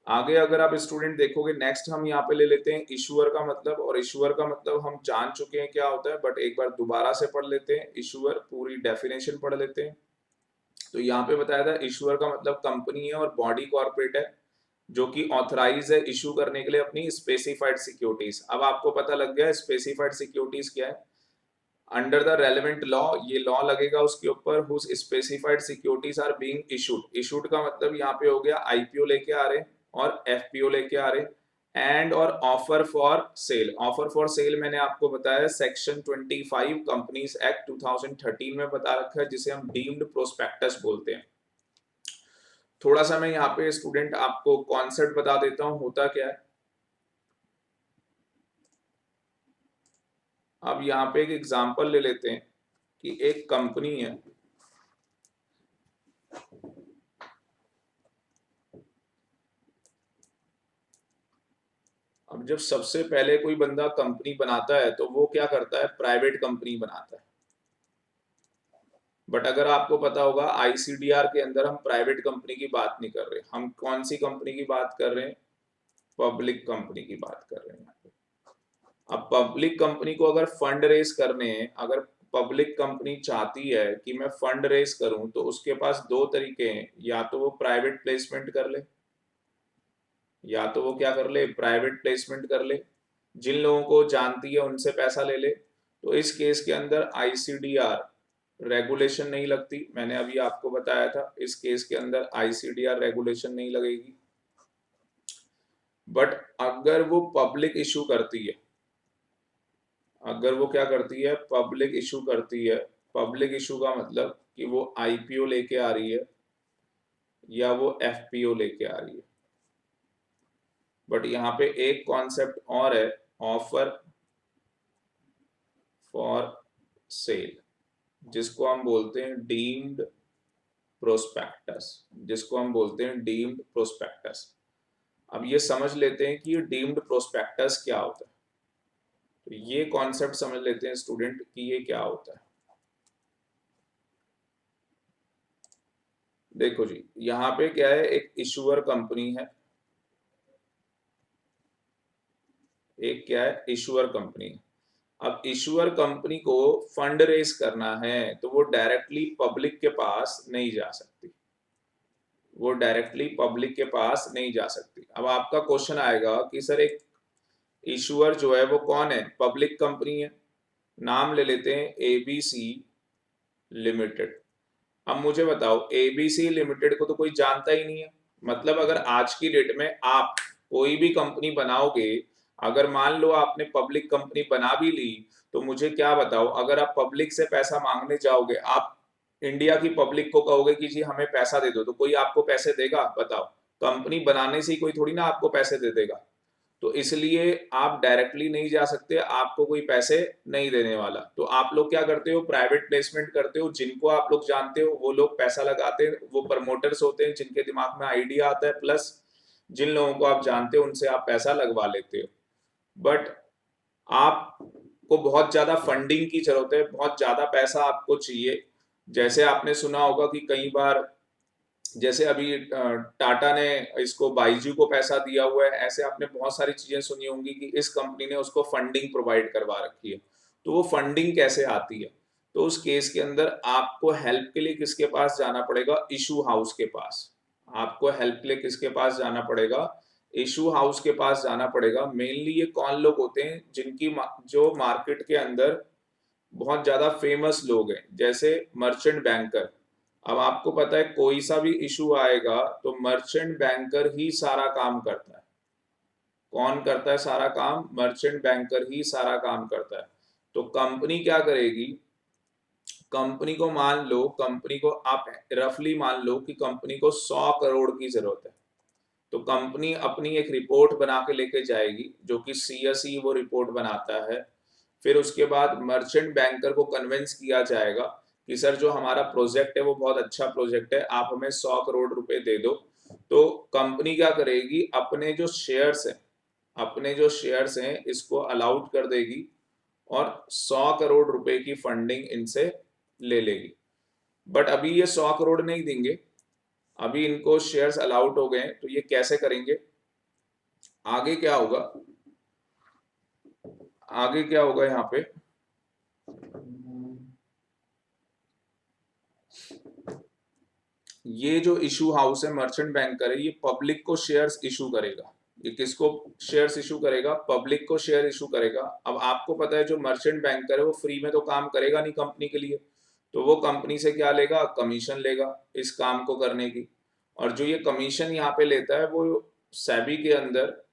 आगे अगर आप स्टूडेंट देखोगे, नेक्स्ट हम यहाँ पे ले लेते हैं इशूअर का मतलब, और इशूअर का मतलब हम जान चुके हैं क्या होता है, बट एक बार दोबारा से पढ़ लेते हैं। इशूअर पूरी डेफिनेशन पढ़ लेते हैं। तो यहाँ पे बताया था इशूअर का मतलब कंपनी है और बॉडी कॉर्पोरेट है जो कि ऑथराइज है इशू करने के लिए अपनी स्पेसिफाइड सिक्योरिटीज। अब आपको पता लग गया स्पेसिफाइड सिक्योरिटीज क्या है। अंडर द रेलेवेंट लॉ, ये लॉ लगेगा उसके ऊपर, whose specified securities are being issued. Issued का मतलब यहाँ पे हो गया आईपीओ लेके आ रहे और एफपीओ लेके आ रहे, एंड और offer for cell. Offer for cell मैंने आपको बताया सेक्शन 25 कंपनीज एक्ट 2013 में बता रखा है, जिसे हम डीम्ड प्रोस्पेक्टस बोलते हैं। थोड़ा सा मैं यहाँ पे स्टूडेंट आपको कॉन्सेप्ट बता देता हूँ होता क्या है। अब यहाँ पे एक एग्जांपल ले लेते हैं कि एक कंपनी है, अब जब सबसे पहले कोई बंदा कंपनी बनाता है तो वो क्या करता है, प्राइवेट कंपनी बनाता है। बट अगर आपको पता होगा आईसीडीआर के अंदर हम प्राइवेट कंपनी की बात नहीं कर रहे, हम कौन सी कंपनी की बात कर रहे हैं, पब्लिक कंपनी की बात कर रहे हैं। अब पब्लिक कंपनी को अगर फंड रेज करने हैं, अगर पब्लिक कंपनी चाहती है कि मैं फंड रेज करूं, तो उसके पास दो तरीके हैं, या तो वो प्राइवेट प्लेसमेंट कर ले, या तो वो क्या कर ले, प्राइवेट प्लेसमेंट कर ले, जिन लोगों को जानती है उनसे पैसा ले ले। तो इस केस के अंदर आईसीडीआर रेगुलेशन नहीं लगती, मैंने अभी आपको बताया था इस केस के अंदर आईसीडीआर रेगुलेशन नहीं लगेगी। बट अगर वो पब्लिक इशू करती है, अगर वो क्या करती है, पब्लिक इशू करती है, पब्लिक इशू का मतलब कि वो आईपीओ लेके आ रही है या वो एफपीओ लेके आ रही है। बट यहाँ पे एक कॉन्सेप्ट और है, ऑफर फॉर सेल, जिसको हम बोलते हैं डीम्ड प्रोस्पेक्टस, जिसको हम बोलते हैं डीम्ड प्रोस्पेक्टस। अब ये समझ लेते हैं कि ये डीम्ड प्रोस्पेक्टस क्या होता है। तो ये कॉन्सेप्ट समझ लेते हैं स्टूडेंट कि ये क्या होता है। देखो जी, यहाँ पे क्या है, एक इशूअर कंपनी है, एक क्या है, इशूअर कंपनी है। अब इशूअर कंपनी को फंड रेज करना है तो वो डायरेक्टली पब्लिक के पास नहीं जा सकती, वो डायरेक्टली पब्लिक के पास नहीं जा सकती। अब आपका क्वेश्चन आएगा कि सर एक इशूअर जो है वो कौन है, पब्लिक कंपनी है, नाम ले लेते हैं एबीसी लिमिटेड। अब मुझे बताओ एबीसी लिमिटेड को तो कोई जानता ही नहीं है, मतलब अगर आज की डेट में आप कोई भी कंपनी बनाओगे, अगर मान लो आपने पब्लिक कंपनी बना भी ली, तो मुझे क्या बताओ, अगर आप पब्लिक से पैसा मांगने जाओगे, आप इंडिया की पब्लिक को कहोगे कि जी हमें पैसा दे दो, तो कोई आपको पैसे देगा, बताओ। कंपनी बनाने से ही कोई थोड़ी ना आपको पैसे दे देगा। तो इसलिए आप डायरेक्टली नहीं जा सकते, आपको कोई पैसे नहीं देने वाला। तो आप लोग क्या करते हो, प्राइवेट प्लेसमेंट करते हो, जिनको आप लोग जानते हो वो लोग पैसा लगाते हैं, वो प्रमोटर्स होते हैं जिनके दिमाग में आइडिया आता है, प्लस जिन लोगों को आप जानते हो उनसे आप पैसा लगवा लेते हो। बट आपको बहुत ज्यादा फंडिंग की जरूरत है, बहुत ज्यादा पैसा आपको चाहिए। जैसे आपने सुना होगा कि कई बार, जैसे अभी टाटा ने इसको बाइजू को पैसा दिया हुआ है, ऐसे आपने बहुत सारी चीजें सुनी होंगी कि इस कंपनी ने उसको फंडिंग प्रोवाइड करवा रखी है। तो वो फंडिंग कैसे आती है, तो उस केस के अंदर आपको हेल्प के लिए किसके पास जाना पड़ेगा, इशू हाउस के पास। आपको हेल्प के लिए किसके पास जाना पड़ेगा, इशू हाउस के पास जाना पड़ेगा। मेनली ये कौन लोग होते हैं, जिनकी जो मार्केट के अंदर बहुत ज्यादा फेमस लोग हैं, जैसे मर्चेंट बैंकर। अब आपको पता है कोई सा भी इशू आएगा तो मर्चेंट बैंकर ही सारा काम करता है। कौन करता है सारा काम, मर्चेंट बैंकर ही सारा काम करता है। तो कंपनी क्या करेगी, कंपनी को मान लो, कंपनी को आप रफली मान लो कि कंपनी को 100 करोड़ की जरूरत है। तो कंपनी अपनी एक रिपोर्ट बना के लेके जाएगी, जो कि सीएसई वो रिपोर्ट बनाता है। फिर उसके बाद मर्चेंट बैंकर को कन्विंस किया जाएगा कि सर जो हमारा प्रोजेक्ट है वो बहुत अच्छा प्रोजेक्ट है, आप हमें 100 करोड़ रुपए दे दो। तो कंपनी क्या करेगी, अपने जो शेयर्स हैं, अपने जो शेयर्स हैं इसको अलाउट कर देगी और 100 करोड़ रुपए की फंडिंग इनसे ले लेगी। बट अभी ये 100 करोड़ नहीं देंगे, अभी इनको शेयर्स अलाउट हो गए हैं, तो ये कैसे करेंगे, आगे क्या होगा, आगे क्या होगा यहाँ पे, ये जो इशू हाउस है मर्चेंट बैंकर है, ये पब्लिक को शेयर्स इशू करेगा। ये किसको शेयर्स इशू करेगा, पब्लिक को शेयर इशू करेगा। अब आपको पता है जो मर्चेंट बैंकर है वो फ्री में तो काम करेगा नहीं कंपनी के लिए, तो वो कंपनी से क्या लेगा, कमीशन लेगा इस काम को करने की। और जो ये कमीशन यहाँ पे लेता है वो सेबी के अंदर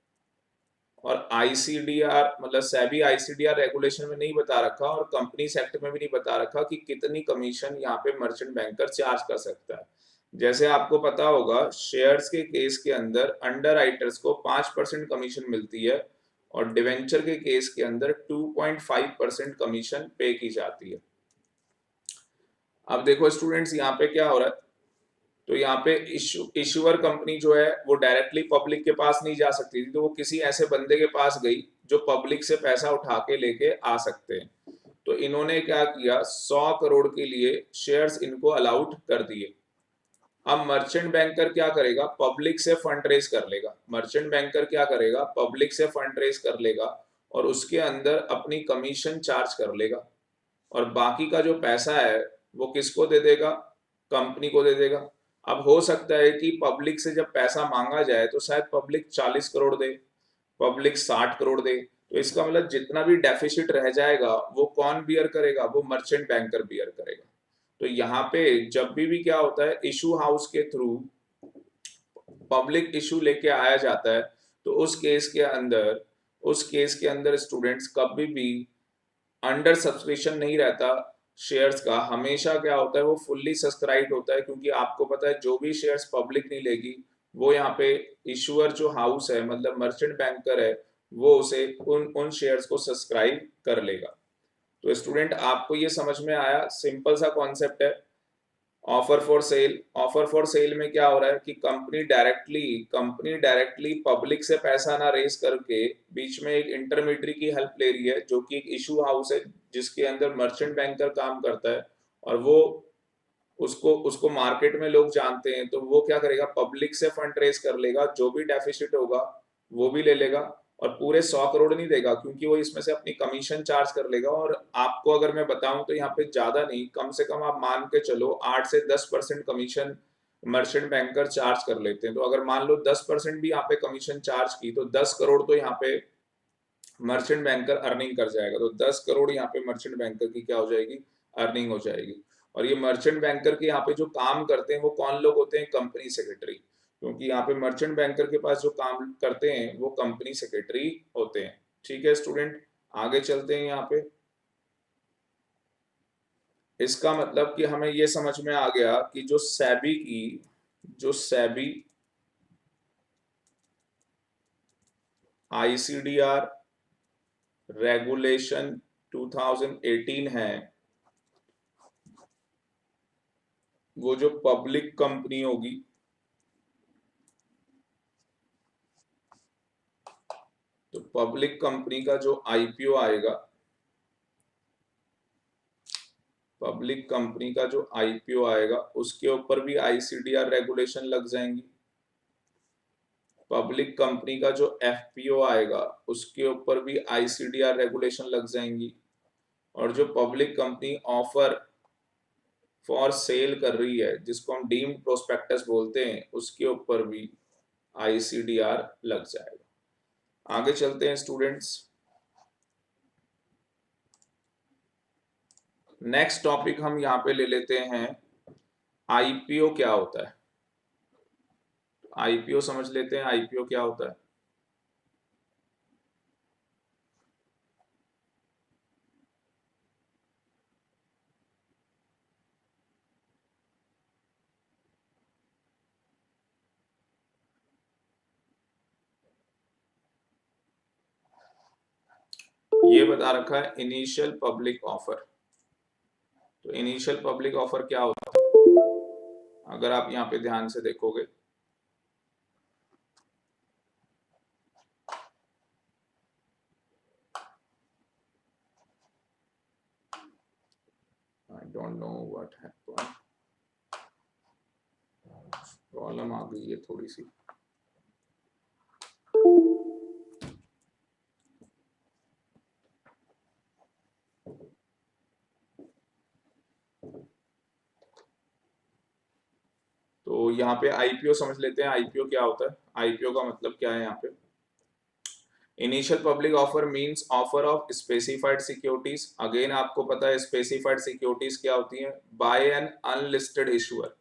और आईसीडीआर, मतलब सेबी आईसीडीआर रेगुलेशन में नहीं बता रखा और कंपनी एक्ट में भी नहीं बता रखा कि कितनी कमीशन यहाँ पे मर्चेंट बैंकर चार्ज कर सकता है। जैसे आपको पता होगा शेयर्स के केस के अंदर अंडर राइटर्स को 5% कमीशन मिलती है और डिवेंचर के केस के अंदर 2.5% कमीशन पे की जाती है। अब देखो स्टूडेंट्स यहाँ पे क्या हो रहा है, तो यहाँ पे इशूअर कंपनी जो है वो डायरेक्टली पब्लिक के पास नहीं जा सकती थी, तो वो किसी ऐसे बंदे के पास गई जो पब्लिक से पैसा उठा के लेके आ सकते हैं। तो इन्होंने क्या किया, 100 करोड़ के लिए शेयर्स इनको अलाउड कर दिए। अब मर्चेंट बैंकर क्या करेगा, पब्लिक से फंड रेज कर लेगा। मर्चेंट बैंकर क्या करेगा, पब्लिक से फंड रेज कर लेगा और उसके अंदर अपनी कमीशन चार्ज कर लेगा और बाकी का जो पैसा है वो किसको दे देगा, कंपनी को दे देगा। अब हो सकता है कि पब्लिक से जब पैसा मांगा जाए तो शायद पब्लिक 40 करोड़ दे, पब्लिक 60 करोड़ दे, तो इसका मतलब जितना भी डेफिसिट रह जाएगा वो कौन बियर करेगा, वो मर्चेंट बैंकर बियर करेगा। तो यहाँ पे जब भी क्या होता है, इशू हाउस के थ्रू पब्लिक इशू लेके आया जाता है, तो उस केस के अंदर स्टूडेंट्स कभी भी अंडर सब्सक्रिप्शन नहीं रहता शेयर्स का, हमेशा क्या होता है वो फुल्ली सब्सक्राइब होता है, क्योंकि आपको पता है जो भी शेयर्स पब्लिक नहीं लेगी वो यहाँ पे इशूअर जो हाउस है मतलब मर्चेंट बैंकर है वो उसे उन उन शेयर्स को सब्सक्राइब कर लेगा। तो स्टूडेंट आपको ये समझ में आया, सिंपल सा कॉन्सेप्ट है। Offer for cell, offer for cell में क्या हो रहा है कि कंपनी डायरेक्टली पब्लिक से पैसा ना रेस करके बीच में एक इंटरमीडियरी की हेल्प ले रही है जो कि एक इशू हाउस है जिसके अंदर मर्चेंट बैंकर काम करता है और वो उसको उसको मार्केट में लोग जानते हैं, तो वो क्या करेगा, पब्लिक से फंड रेज कर लेगा, जो भी डेफिसिट होगा वो भी ले लेगा और पूरे 100 करोड़ नहीं देगा क्योंकि वो इसमें से अपनी कमीशन चार्ज कर लेगा। और आपको अगर मैं बताऊं तो यहाँ पे ज्यादा नहीं, कम से कम आप मान के चलो 8 से 10% कमीशन मर्चेंट बैंकर चार्ज कर लेते हैं। तो अगर मान लो 10% भी यहाँ पे कमीशन चार्ज की तो 10 करोड़ तो यहाँ पे मर्चेंट बैंकर अर्निंग कर जाएगा। तो 10 करोड़ यहाँ पे मर्चेंट बैंकर की क्या हो जाएगी, अर्निंग हो जाएगी। और ये मर्चेंट बैंकर के यहाँ पे जो काम करते हैं वो कौन लोग होते हैं, कंपनी सेक्रेटरी, क्योंकि यहाँ पे मर्चेंट बैंकर के पास जो काम करते हैं वो कंपनी सेक्रेटरी होते हैं। ठीक है स्टूडेंट, आगे चलते हैं। यहाँ पे इसका मतलब कि हमें ये समझ में आ गया कि जो सेबी आईसीडीआर रेगुलेशन 2018 है, वो जो पब्लिक कंपनी होगी तो पब्लिक कंपनी का जो आईपीओ आएगा, पब्लिक कंपनी का जो आईपीओ आएगा उसके ऊपर भी आईसीडीआर रेगुलेशन लग जाएंगी। पब्लिक कंपनी का जो एफपीओ आएगा उसके ऊपर भी आईसीडीआर रेगुलेशन लग जाएंगी। और जो public company offer for cell कर रही है जिसको हम डीम्ड प्रोस्पेक्टस बोलते हैं उसके ऊपर भी आईसीडीआर लग जाएगा। आगे चलते हैं स्टूडेंट्स। नेक्स्ट टॉपिक हम यहाँ पे ले लेते हैं, आईपीओ क्या होता है। आईपीओ समझ लेते हैं, आईपीओ क्या होता है। ये बता रखा है इनिशियल पब्लिक ऑफर। तो इनिशियल पब्लिक ऑफर क्या होता है, अगर आप यहाँ पे ध्यान से देखोगे, I don't know what happened, problem आ गई है थोड़ी सी। यहाँ पे आईपीओ समझ लेते हैं, आईपीओ क्या होता है। आईपीओ का मतलब क्या है यहाँ पे, initial public offer means offer of specified securities. Again आपको पता है स्पेसिफाइड सिक्योरिटीज क्या होती है, बाय एन अनलिस्टेड इशूअर।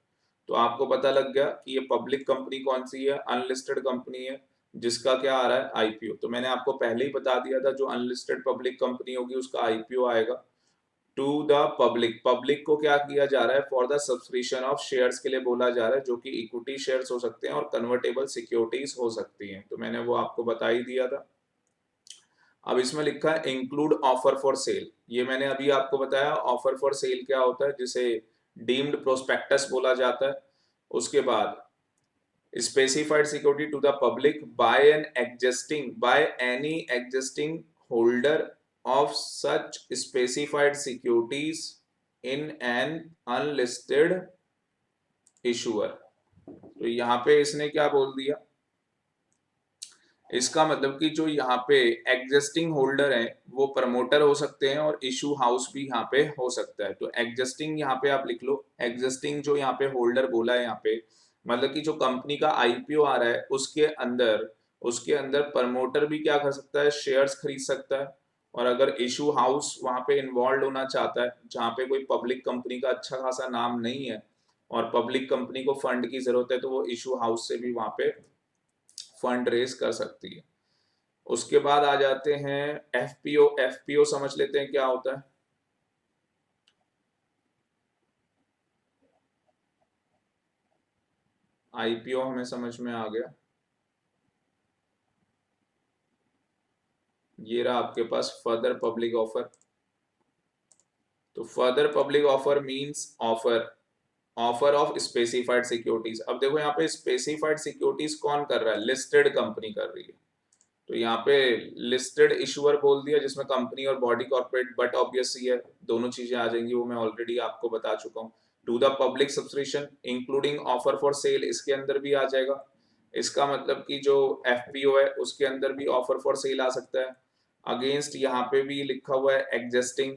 तो आपको पता लग गया कि ये पब्लिक कंपनी कौन सी है, अनलिस्टेड कंपनी है, जिसका क्या आ रहा है, आईपीओ। तो मैंने आपको पहले ही बता दिया था जो अनलिस्टेड पब्लिक कंपनी होगी उसका आईपीओ आएगा। टू द पब्लिक, पब्लिक को क्या किया जा रहा है, for the subscription of shares के लिए बोला जा रहा है, जो कि इक्विटी शेयर्स हो सकते हैं और कन्वर्टेबल सिक्योरिटीज हो सकती हैं। तो मैंने वो आपको बता ही दिया था। अब इसमें लिखा है इंक्लूड ऑफर फॉर सेल, ये मैंने अभी आपको बताया ऑफर फॉर सेल क्या होता है, जिसे डीम्ड प्रोस्पेक्टस बोला जाता है। उसके बाद specified security to the public by an existing, by any existing holder of such specified securities in an unlisted issuer। तो यहाँ पे इसने क्या बोल दिया, इसका मतलब कि जो यहाँ पे एग्जिस्टिंग होल्डर है वो प्रमोटर हो सकते हैं और इशू हाउस भी यहाँ पे हो सकता है। तो एग्जिस्टिंग यहाँ पे आप लिख लो, एग्जिस्टिंग जो यहाँ पे होल्डर बोला है यहाँ पे, मतलब कि जो कंपनी का आईपीओ आ रहा है उसके अंदर प्रमोटर भी क्या कर सकता है, शेयर्स खरीद सकता है। और अगर इशू हाउस वहां पे इन्वॉल्व होना चाहता है, जहाँ पे कोई पब्लिक कंपनी का अच्छा खासा नाम नहीं है और पब्लिक कंपनी को फंड की जरूरत है, तो वो इशू हाउस से भी वहां पे फंड रेज कर सकती है। उसके बाद आ जाते हैं एफपीओ। एफपीओ समझ लेते हैं क्या होता है। आईपीओ हमें समझ में आ गया, ये रहा आपके पास फर्दर पब्लिक ऑफर। तो further public offer means offer of specified securities. अब देखो यहाँ पे स्पेसिफाइड सिक्योरिटीज कौन कर रहा है, लिस्टेड कंपनी कर रही है। तो यहाँ पे लिस्टेड इशूअर बोल दिया जिसमें कंपनी और बॉडी कॉर्पोरेट, बट ऑब्वियस ही है दोनों चीजें आ जाएंगी, वो मैं ऑलरेडी आपको बता चुका हूँ। To the public subscription including offer for sale, इसके अंदर भी आ जाएगा। इसका मतलब कि जो एफपीओ है उसके अंदर भी ऑफर फॉर सेल आ सकता है। अगेंस्ट यहाँ पे भी लिखा हुआ है एग्जिस्टिंग,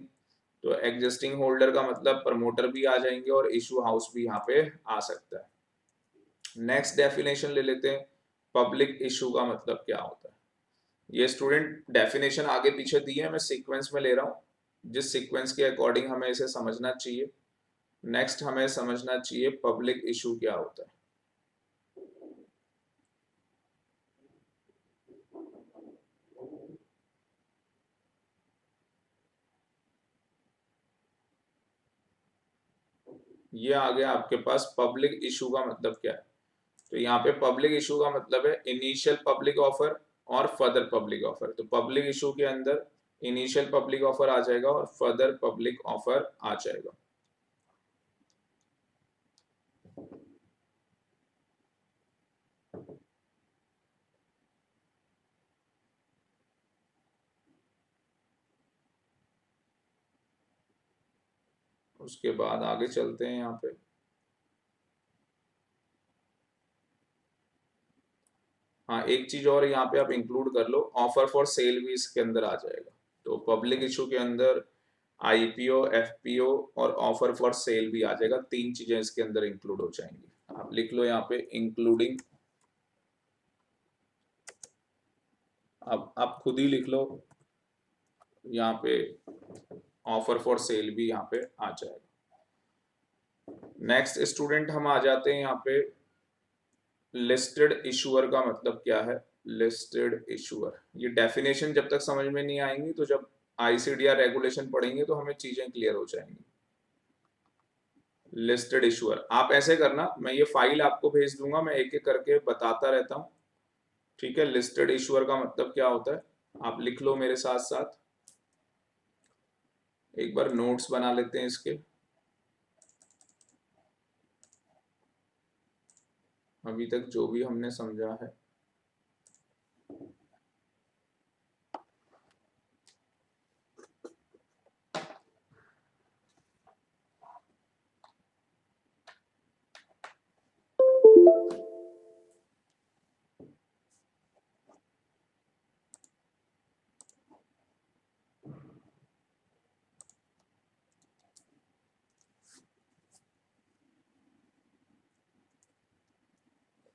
तो एग्जिस्टिंग होल्डर का मतलब प्रमोटर भी आ जाएंगे और इशू हाउस भी यहाँ पे आ सकता है। नेक्स्ट डेफिनेशन ले लेते हैं, पब्लिक इशू का मतलब क्या होता है। ये स्टूडेंट डेफिनेशन आगे पीछे दी है, मैं सीक्वेंस में ले रहा हूँ, जिस सीक्वेंस के अकॉर्डिंग हमें इसे समझना चाहिए। नेक्स्ट हमें समझना चाहिए पब्लिक इशू क्या होता है। ये आ गया आपके पास पब्लिक इशू का मतलब क्या है। तो यहाँ पे पब्लिक इशू का मतलब है इनिशियल पब्लिक ऑफर और फर्दर पब्लिक ऑफर। तो पब्लिक इशू के अंदर इनिशियल पब्लिक ऑफर आ जाएगा और फर्दर पब्लिक ऑफर आ जाएगा। उसके बाद आगे चलते हैं यहाँ पे, हाँ एक चीज और यहाँ पे आप इंक्लूड कर लो, ऑफर फॉर सेल भी इसके अंदर आ जाएगा। तो पब्लिक इशू के अंदर आईपीओ, एफपीओ और ऑफर फॉर सेल भी आ जाएगा, तीन चीजें इसके अंदर इंक्लूड हो जाएंगी। आप लिख लो यहाँ पे इंक्लूडिंग, अब आप खुद ही लिख लो यहाँ पे ऑफर फॉर सेल भी यहाँ पे आ जाएगा। नेक्स्ट स्टूडेंट हम आ जाते हैं यहाँ पे लिस्टेड इशूअर का मतलब क्या है। लिस्टेड इशूअर, ये डेफिनेशन जब तक समझ में नहीं आएंगी, तो जब आईसीडीआर रेगुलेशन पढ़ेंगे तो हमें चीजें क्लियर हो जाएंगी। लिस्टेड इशूअर आप ऐसे करना, मैं ये फाइल आपको भेज दूंगा, मैं एक एक करके बताता रहता हूँ, ठीक है। लिस्टेड इशूअर का मतलब क्या होता है आप लिख लो मेरे साथ साथ, एक बार नोट्स बना लेते हैं इसके। अभी तक जो भी हमने समझा है,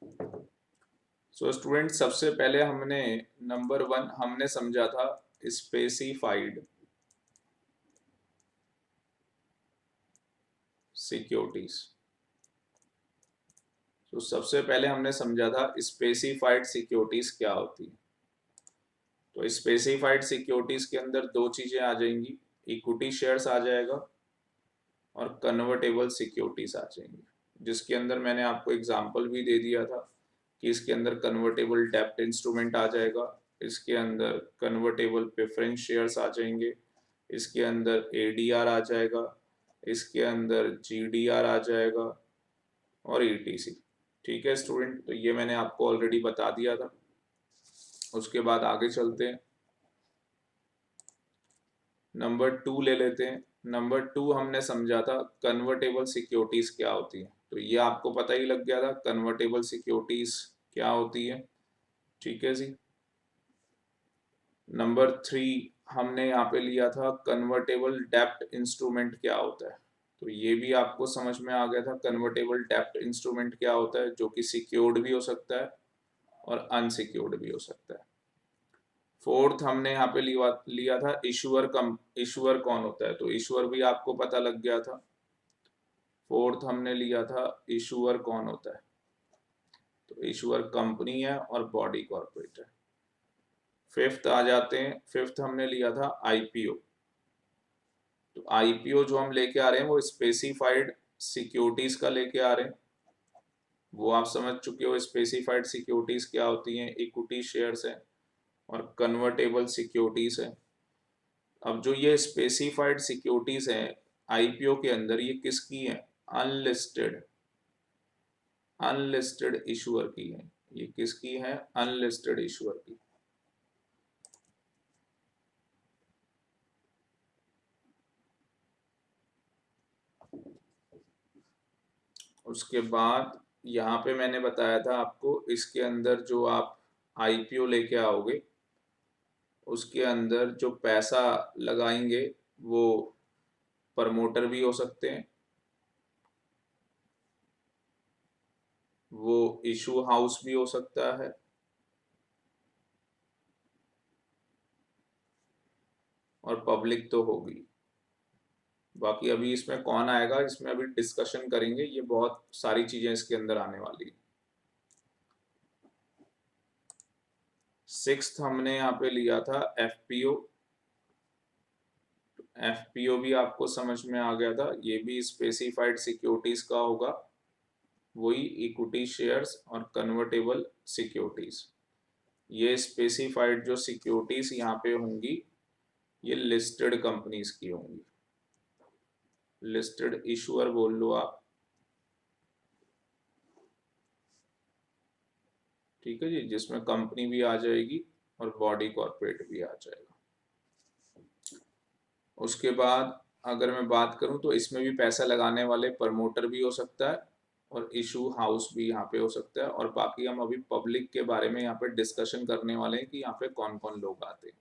सो स्टूडेंट, सबसे पहले हमने नंबर 1 हमने समझा था स्पेसिफाइड सिक्योरिटीज। तो सबसे पहले हमने समझा था स्पेसिफाइड सिक्योरिटीज क्या होती है। तो स्पेसिफाइड सिक्योरिटीज के अंदर दो चीजें आ जाएंगी, इक्विटी शेयर्स आ जाएगा और कन्वर्टेबल सिक्योरिटीज आ जाएंगी, जिसके अंदर मैंने आपको एग्जांपल भी दे दिया था कि इसके अंदर कन्वर्टेबल डेब्ट इंस्ट्रूमेंट आ जाएगा, इसके अंदर कन्वर्टेबल प्रेफरेंस शेयर्स आ जाएंगे, इसके अंदर एडीआर आ जाएगा, इसके अंदर जीडीआर आ जाएगा और ईटीसी। ठीक है स्टूडेंट, तो ये मैंने आपको ऑलरेडी बता दिया था। उसके बाद आगे चलते हैं, नंबर 2 ले लेते हैं। नंबर 2 हमने समझा था कन्वर्टेबल सिक्योरिटीज क्या होती है, तो ये आपको पता ही लग गया था कन्वर्टेबल सिक्योरिटीज क्या होती है। ठीक है जी। नंबर 3 हमने यहाँ पे लिया था कन्वर्टेबल डेब्ट इंस्ट्रूमेंट क्या होता है, तो ये भी आपको समझ में आ गया था कन्वर्टेबल डेब्ट इंस्ट्रूमेंट क्या होता है, जो कि सिक्योर्ड भी हो सकता है और अनसिक्योर्ड भी हो सकता है। फोर्थ हमने यहाँ पे लिया था इशूअर कौन होता है, तो इशूअर भी आपको पता लग गया था। फोर्थ हमने लिया था इशूअर कौन होता है, तो इशूअर कंपनी है और बॉडी कॉर्पोरेट है। फिफ्थ आ जाते हैं, फिफ्थ हमने लिया था आईपीओ। तो आईपीओ जो हम लेके आ रहे हैं वो स्पेसिफाइड सिक्योरिटीज का लेके आ रहे हैं, वो आप समझ चुके हो। स्पेसिफाइड सिक्योरिटीज क्या होती हैं, इक्विटी शेयर्स है और कन्वर्टेबल सिक्योरिटीज है। अब जो ये स्पेसिफाइड सिक्योरिटीज हैं आईपीओ के अंदर, ये किसकी हैं, अनलिस्टेड अनलिस्टेड इशूअर की है। ये किसकी है, अनलिस्टेड इशूअर की। उसके बाद यहाँ पे मैंने बताया था आपको, इसके अंदर जो आप आईपीओ लेके आओगे उसके अंदर जो पैसा लगाएंगे वो प्रमोटर भी हो सकते हैं, वो इशू हाउस भी हो सकता है और पब्लिक तो होगी। बाकी अभी इसमें कौन आएगा, इसमें अभी डिस्कशन करेंगे, ये बहुत सारी चीजें इसके अंदर आने वाली है। सिक्स्थ हमने यहाँ पे लिया था एफपीओ। एफपीओ भी आपको समझ में आ गया था, ये भी स्पेसिफाइड सिक्योरिटीज का होगा, वही इक्विटी शेयर्स और कन्वर्टेबल सिक्योरिटीज। ये स्पेसिफाइड जो सिक्योरिटीज यहाँ पे होंगी ये लिस्टेड कंपनीज की होंगी, लिस्टेड इशूअर बोल लो आप। ठीक है जी, जिसमें कंपनी भी आ जाएगी और बॉडी कॉर्पोरेट भी आ जाएगा। उसके बाद अगर मैं बात करूं तो इसमें भी पैसा लगाने वाले प्रमोटर भी हो सकता है और इशू हाउस भी यहाँ पे हो सकता है, और बाकी हम अभी पब्लिक के बारे में यहाँ पे डिस्कशन करने वाले हैं कि यहाँ पे कौन कौन लोग आते हैं।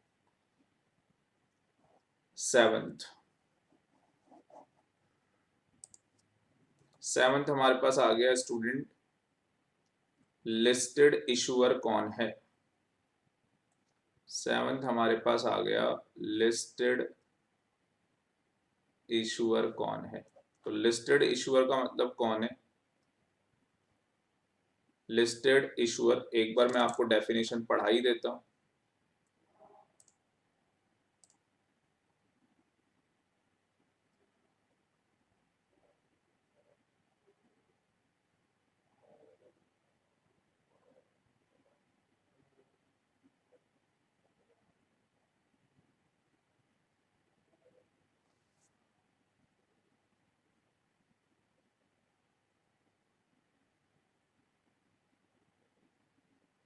सेवंथ हमारे पास आ गया स्टूडेंट, लिस्टेड इशूअर कौन है। सेवंथ हमारे पास आ गया लिस्टेड इशूअर कौन है। तो लिस्टेड इशूअर का मतलब कौन है, लिस्टेड इशूअर एक बार मैं आपको डेफिनेशन पढ़ा ही देता हूं।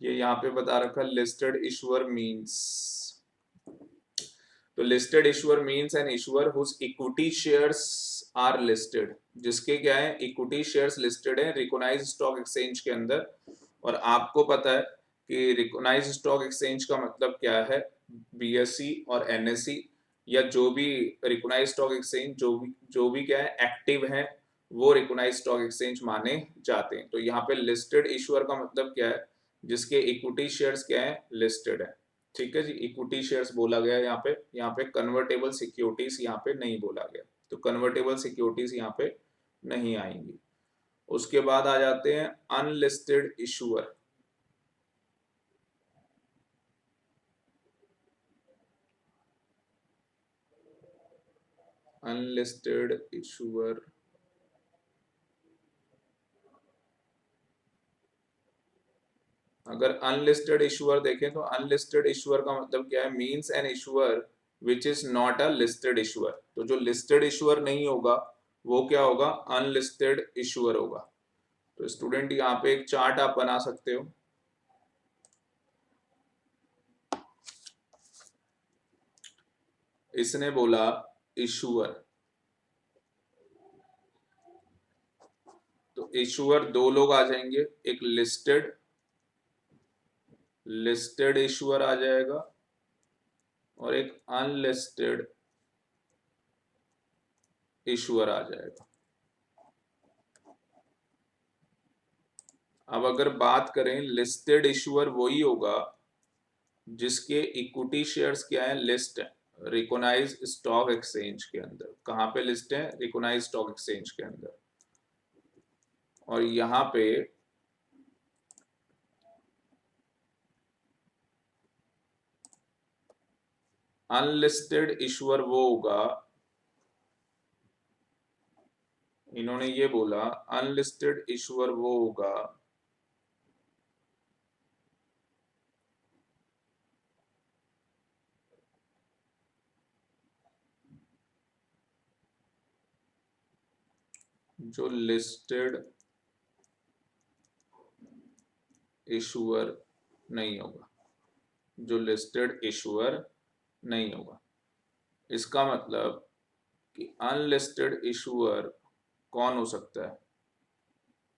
ये यहाँ पे बता रखा लिस्टेड इशूअर मींस, तो listed issuer means an issuer whose equity shares are listed, जिसके क्या है, इक्विटी शेयर्स लिस्टेड है रिकॉग्नाइज्ड स्टॉक एक्सचेंज के अंदर। और आपको पता है कि रिकॉग्नाइज्ड स्टॉक एक्सचेंज का मतलब क्या है, बीएसई और एनएसई या जो भी रिकॉग्नाइज्ड स्टॉक एक्सचेंज जो भी क्या है एक्टिव है, वो रिकॉग्नाइज्ड स्टॉक एक्सचेंज माने जाते हैं। तो यहाँ पे लिस्टेड इशूअर का मतलब क्या है, जिसके इक्विटी शेयर्स क्या है, लिस्टेड है। ठीक है जी, इक्विटी शेयर्स बोला गया है यहाँ पे कन्वर्टेबल सिक्योरिटीज यहाँ पे नहीं बोला गया, तो कन्वर्टेबल सिक्योरिटीज यहाँ पे नहीं आएंगी। उसके बाद आ जाते हैं अनलिस्टेड इशूअर। अनलिस्टेड इशूअर अगर अनलिस्टेड इशूअर देखें तो अनलिस्टेड इशूअर का मतलब क्या है, means an issuer which is not a listed issuer. तो जो लिस्टेड इशूअर नहीं होगा वो क्या होगा, अनलिस्टेड इशूअर होगा। तो स्टूडेंट यहाँ पे एक चार्ट आप बना सकते हो। इसने बोला इशूअर, तो इशूअर दो लोग आ जाएंगे, एक लिस्टेड इशूअर आ जाएगा और एक अनलिस्टेड इशूअर आ जाएगा। अब अगर बात करें, लिस्टेड इशूअर वही होगा जिसके इक्विटी शेयर्स क्या है, लिस्ट है रिकॉग्नाइज स्टॉक एक्सचेंज के अंदर। कहां पे लिस्ट है, रिकॉग्नाइज स्टॉक एक्सचेंज के अंदर। और यहां पे अनलिस्टेड इशूअर वो होगा, इन्होंने ये बोला अनलिस्टेड इशूअर वो होगा जो लिस्टेड इशूअर नहीं होगा, जो लिस्टेड इशूअर नहीं होगा। इसका मतलब कि अनलिस्टेड इशूअर कौन हो सकता है,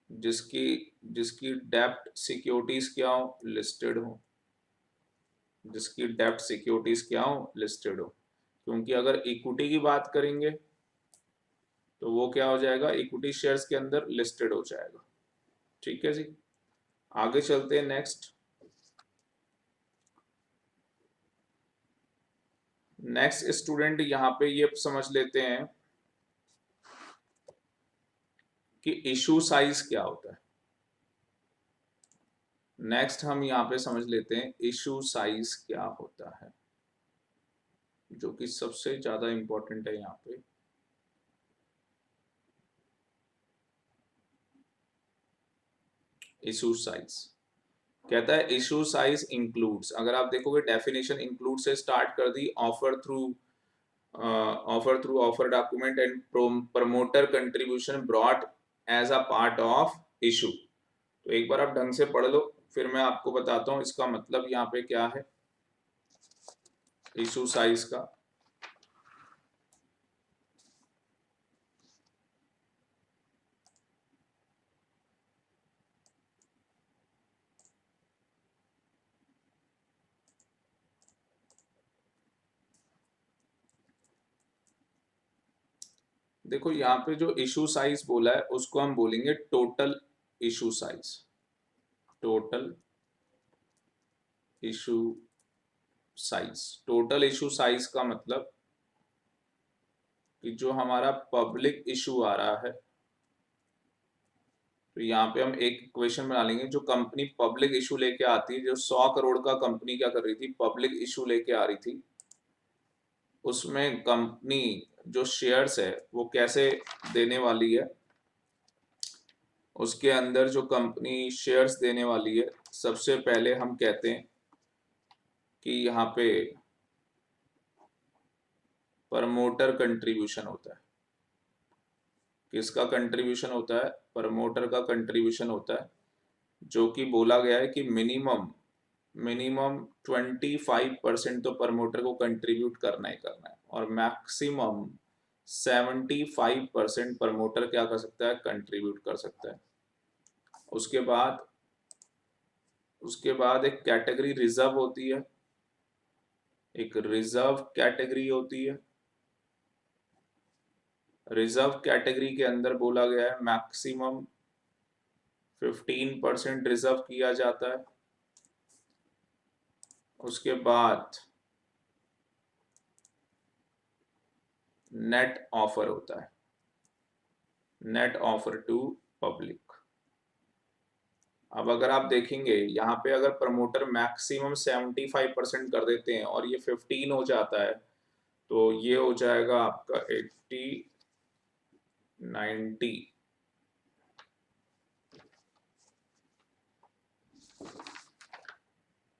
जिसकी जिसकी डेब्ट सिक्योरिटीज क्या हो, लिस्टेड हो, जिसकी डेब्ट सिक्योरिटीज क्या हो, लिस्टेड हो। क्योंकि अगर इक्विटी की बात करेंगे तो वो क्या हो जाएगा, इक्विटी शेयर्स के अंदर लिस्टेड हो जाएगा। ठीक है जी, आगे चलते हैं नेक्स्ट। नेक्स्ट स्टूडेंट यहाँ पे ये समझ लेते हैं कि इशू साइज क्या होता है। नेक्स्ट हम यहाँ पे समझ लेते हैं इशू साइज क्या होता है, जो कि सबसे ज्यादा इंपॉर्टेंट है यहाँ पे। इशू साइज कहता है, इशू साइज इंक्लूड्स, अगर आप देखोगे डेफिनेशन इंक्लूड से स्टार्ट कर दी, offer through offer document and promoter contribution brought as a part of issue. तो एक बार आप ढंग से पढ़ लो, फिर मैं आपको बताता हूँ इसका मतलब यहाँ पे क्या है इशू साइज का। देखो यहाँ पे जो इशू साइज बोला है उसको हम बोलेंगे total issue size. Total issue size, total issue size का मतलब कि जो हमारा पब्लिक इशू आ रहा है, तो यहाँ पे हम एक इक्वेशन बना लेंगे, जो कंपनी पब्लिक इशू लेके आती है, जो 100 करोड़ का कंपनी क्या कर रही थी, पब्लिक इशू लेके आ रही थी, उसमें कंपनी जो शेयर्स है वो कैसे देने वाली है, उसके अंदर जो कंपनी शेयर्स देने वाली है, सबसे पहले हम कहते हैं कि यहाँ पे प्रमोटर कंट्रीब्यूशन होता है। किसका कंट्रीब्यूशन होता है, प्रमोटर का कंट्रीब्यूशन होता है, जो कि बोला गया है कि मिनिमम 25% तो प्रमोटर को कंट्रीब्यूट करना ही करना है, और मैक्सिमम 75% प्रमोटर क्या कर सकता है, कंट्रीब्यूट कर सकता है। उसके बाद एक कैटेगरी रिजर्व होती है, एक रिजर्व कैटेगरी होती है, रिजर्व कैटेगरी के अंदर बोला गया है मैक्सिमम 15% रिजर्व किया जाता है। उसके बाद नेट ऑफर होता है, नेट ऑफर टू पब्लिक। अब अगर आप देखेंगे यहाँ पे अगर प्रमोटर मैक्सिमम 75% कर देते हैं और ये 15 हो जाता है तो ये हो जाएगा आपका 80 90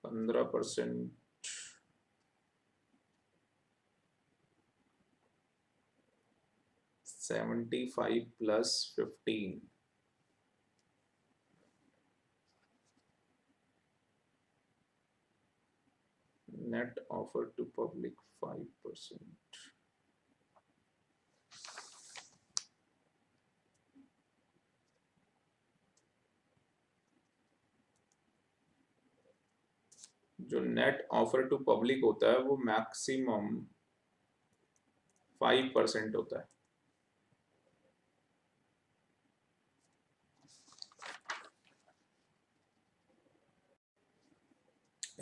15%, 75 plus 15, net offer to public 5%। जो नेट ऑफर टू पब्लिक होता है वो मैक्सिमम 5% होता है।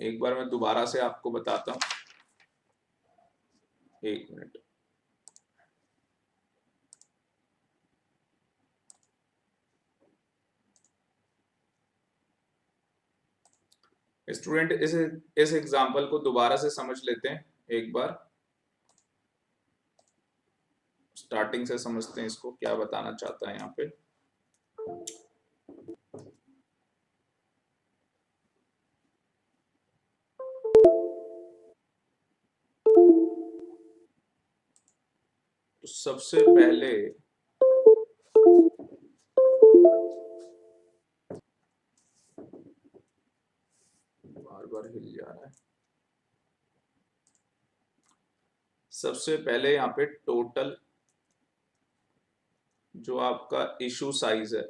एक बार मैं दोबारा से आपको बताता हूँ, एक मिनट। स्टूडेंट इस एग्जांपल को दोबारा से समझ लेते हैं एक बार, स्टार्टिंग से समझते हैं इसको क्या बताना चाहता है यहाँ पे। तो सबसे पहले बार बार हिल जा रहा है, सबसे पहले यहाँ पे टोटल जो आपका इशू साइज है,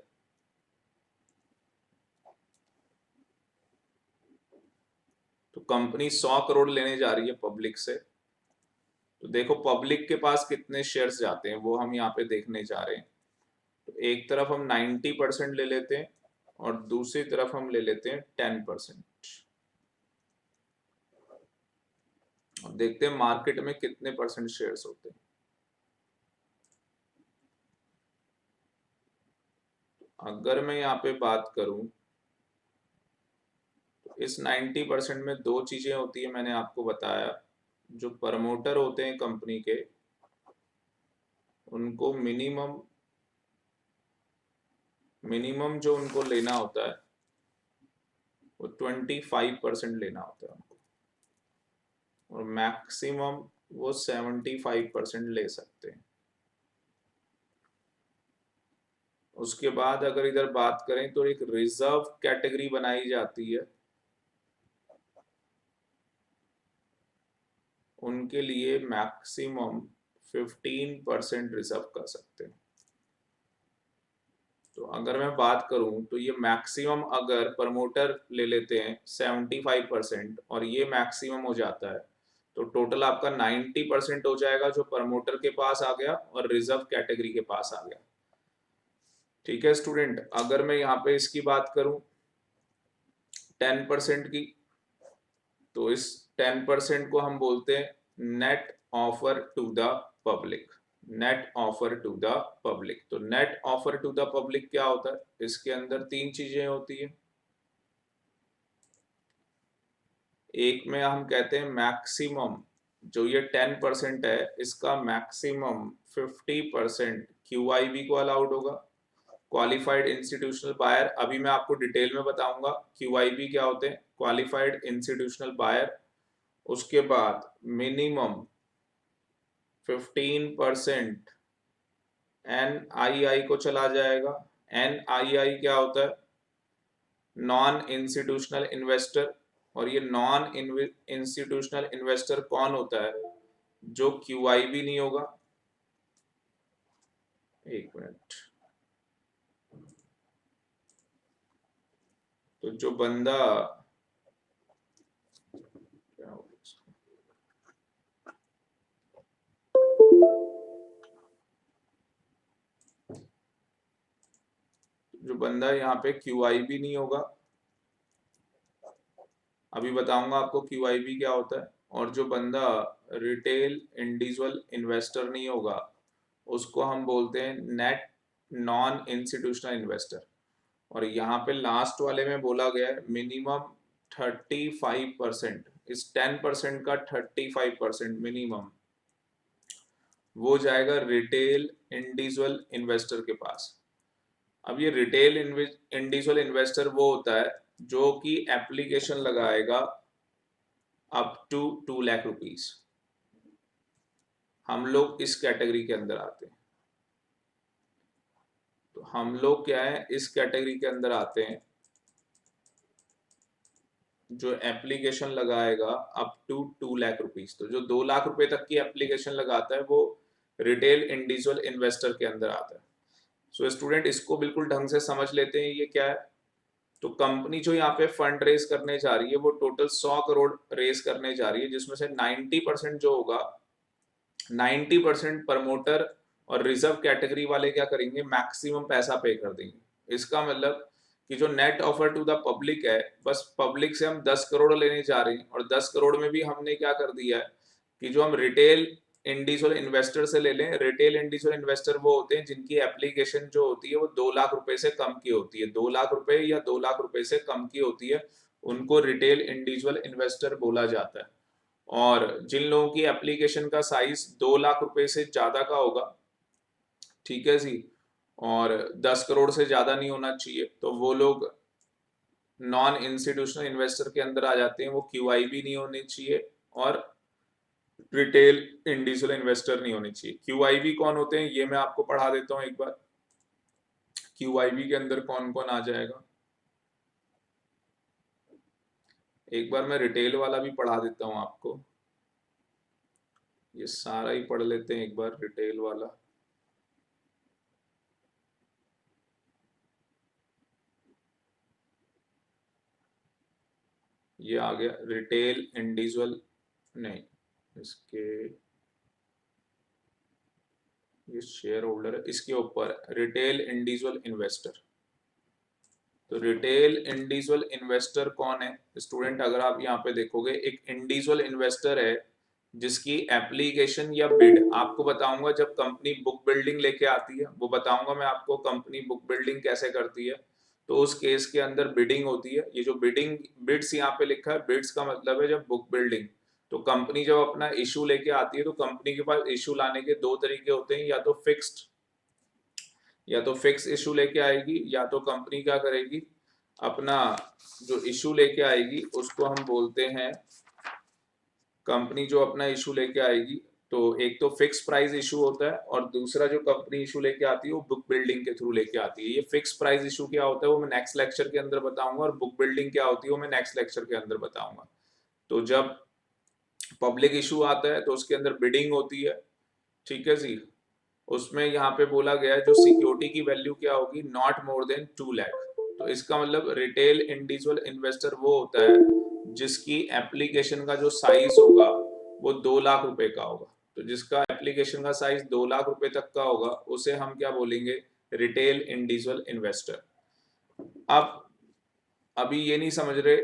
तो कंपनी 100 करोड़ लेने जा रही है पब्लिक से। तो देखो पब्लिक के पास कितने शेयर्स जाते हैं वो हम यहाँ पे देखने जा रहे हैं। तो एक तरफ हम 90% ले लेते हैं और दूसरी तरफ हम ले लेते हैं 10%। और देखते हैं मार्केट में कितने परसेंट शेयर्स होते हैं। अगर मैं यहाँ पे बात करूं तो इस 90% में दो चीजें होती है, मैंने आपको बताया। जो प्रमोटर होते हैं कंपनी के, उनको मिनिमम जो उनको लेना होता है वो 25% लेना होता है उनको, और मैक्सिमम वो 75% ले सकते हैं। उसके बाद अगर इधर बात करें तो एक रिजर्व कैटेगरी बनाई जाती है, उनके लिए मैक्सिमम 15% रिजर्व कर सकते हैं। तो अगर मैं बात करूं तो ये मैक्सिमम अगर प्रमोटर ले लेते हैं 75% और ये मैक्सिमम हो जाता है तो टोटल आपका 90% हो जाएगा जो प्रमोटर के पास आ गया और रिजर्व कैटेगरी के पास आ गया। ठीक है स्टूडेंट, अगर मैं यहाँ पे इसकी बात करूं 10% की, तो इस 10% को हम बोलते हैं net offer to the public. Net offer to the public, तो net offer to the public क्या होता है, इसके अंदर तीन चीजें होती है। एक में हम कहते हैं मैक्सिमम, जो ये 10% है इसका मैक्सिमम 50% QIB को अलाउड होगा, क्वालिफाइड इंस्टीट्यूशनल बायर। अभी मैं आपको डिटेल में बताऊंगा QIB क्या होते हैं, क्वालिफाइड इंस्टीट्यूशनल बायर। उसके बाद मिनिमम 15% NII को चला जाएगा। NII क्या होता है, नॉन इंस्टीट्यूशनल इन्वेस्टर। और ये नॉन इंस्टीट्यूशनल इन्वेस्टर कौन होता है, जो QIB नहीं होगा। एक मिनट, तो जो बंदा क्या होगा, जो बंदा यहाँ पे QIB नहीं होगा, अभी बताऊंगा आपको QIB क्या होता है, और जो बंदा रिटेल इंडिविजुअल इन्वेस्टर नहीं होगा उसको हम बोलते हैं नेट नॉन इंस्टीट्यूशनल इन्वेस्टर। और यहाँ पे लास्ट वाले में बोला गया है मिनिमम 35%, इस 10% का 35% मिनिमम वो जाएगा रिटेल इंडिविजुअल इन्वेस्टर के पास। अब ये रिटेल इंडिविजुअल इन्वेस्टर वो होता है जो कि एप्लीकेशन लगाएगा अप टू 2 लाख रुपीस। हम लोग इस कैटेगरी के अंदर आते हैं। तो हम लोग क्या है, इस कैटेगरी के अंदर आते हैं जो एप्लीकेशन लगाएगा अप टू 2 लाख रुपीस। तो जो 2 लाख रुपए तक की एप्लीकेशन लगाता है वो रिटेल इंडिविजुअल इन्वेस्टर के अंदर आता है। सो स्टूडेंट इसको बिल्कुल ढंग से समझ लेते हैं ये क्या है। तो कंपनी जो यहाँ पे फंड रेज करने जा रही है वो टोटल 100 करोड़ रेज करने जा रही है, जिसमें से 90% जो होगा 90% प्रमोटर और रिजर्व कैटेगरी वाले क्या करेंगे, मैक्सिमम पैसा पे कर देंगे। इसका मतलब कि जो net offer to the public है, बस पब्लिक से हम 10 करोड़ लेने जा रहे हैं, और 10 करोड़ में भी हमने क्या कर दिया है कि जो हम रिटेल इंडिविजुअल इन्वेस्टर से ले लें। रिटेल इंडिविजुअल इन्वेस्टर वो होते हैं जिनकी एप्लीकेशन जो होती है वो 2 लाख रुपए से कम की होती है, 2 लाख रुपए या 2 लाख रुपए से कम की होती है, उनको रिटेल इंडिविजुअल इन्वेस्टर बोला जाता है। और जिन लोगों की एप्लीकेशन का साइज 2 लाख रुपए से ज्यादा का होगा, ठीक है जी, और 10 करोड़ से ज्यादा नहीं होना चाहिए, तो वो लोग नॉन इंस्टीट्यूशनल इन्वेस्टर के अंदर आ जाते हैं। वो QIB नहीं होनी चाहिए और रिटेल इंडिविजुअल इन्वेस्टर नहीं होनी चाहिए। QIB कौन होते हैं ये मैं आपको पढ़ा देता हूँ एक बार। QIB के अंदर कौन कौन आ जाएगा, एक बार मैं रिटेल वाला भी पढ़ा देता हूँ आपको। ये सारा ही पढ़ लेते हैं एक बार रिटेल वाला। ये आ गया रिटेल इंडिविजुअल, नहीं इसके, ये शेयर होल्डर है, इसके ऊपर रिटेल इंडिविजुअल इन्वेस्टर। तो रिटेल इंडिविजुअल इन्वेस्टर कौन है स्टूडेंट, अगर आप यहाँ पे देखोगे एक इंडिविजुअल इन्वेस्टर है जिसकी एप्लीकेशन या बिड, आपको बताऊंगा जब कंपनी बुक बिल्डिंग लेके आती है, वो बताऊंगा मैं आपको कंपनी बुक बिल्डिंग कैसे करती है। तो उस केस के अंदर बिडिंग होती है। ये जो बिडिंग बिड्स यहाँ पे लिखा है, बिड्स का मतलब है जब बुक बिल्डिंग। तो कंपनी जब अपना इशू लेके आती है तो कंपनी के पास इशू लाने के दो तरीके होते हैं, या तो फिक्स इशू लेके आएगी, या तो कंपनी क्या करेगी अपना जो इशू लेके आएगी उसको हम बोलते हैं, कंपनी जो अपना इशू लेके आएगी तो एक तो फिक्स प्राइस इशू होता है, और दूसरा जो कंपनी इशू लेके आती है वो बुक बिल्डिंग के थ्रू लेके आती है। ये फिक्स प्राइस इशू क्या होता है वो मैं नेक्स्ट लेक्चर के अंदर बताऊंगा, और बुक बिल्डिंग क्या होती है वो मैं नेक्स्ट लेक्चर के अंदर बताऊंगा। तो जब पब्लिक इशू आता है तो उसके अंदर बिडिंग होती है, ठीक है जी। उसमें यहाँ पे बोला गया है जो सिक्योरिटी की वैल्यू क्या होगी, नॉट मोर देन 2 लाख। तो इसका मतलब रिटेल इंडिविजुअल इन्वेस्टर वो होता है जिसकी एप्लीकेशन का जो साइज होगा वो 2 लाख रुपए का होगा। तो जिसका एप्लीकेशन का साइज 2 लाख रुपए तक का होगा उसे हम क्या बोलेंगे, रिटेल इंडिविजुअल इन्वेस्टर। अब अभी ये नहीं समझ रहे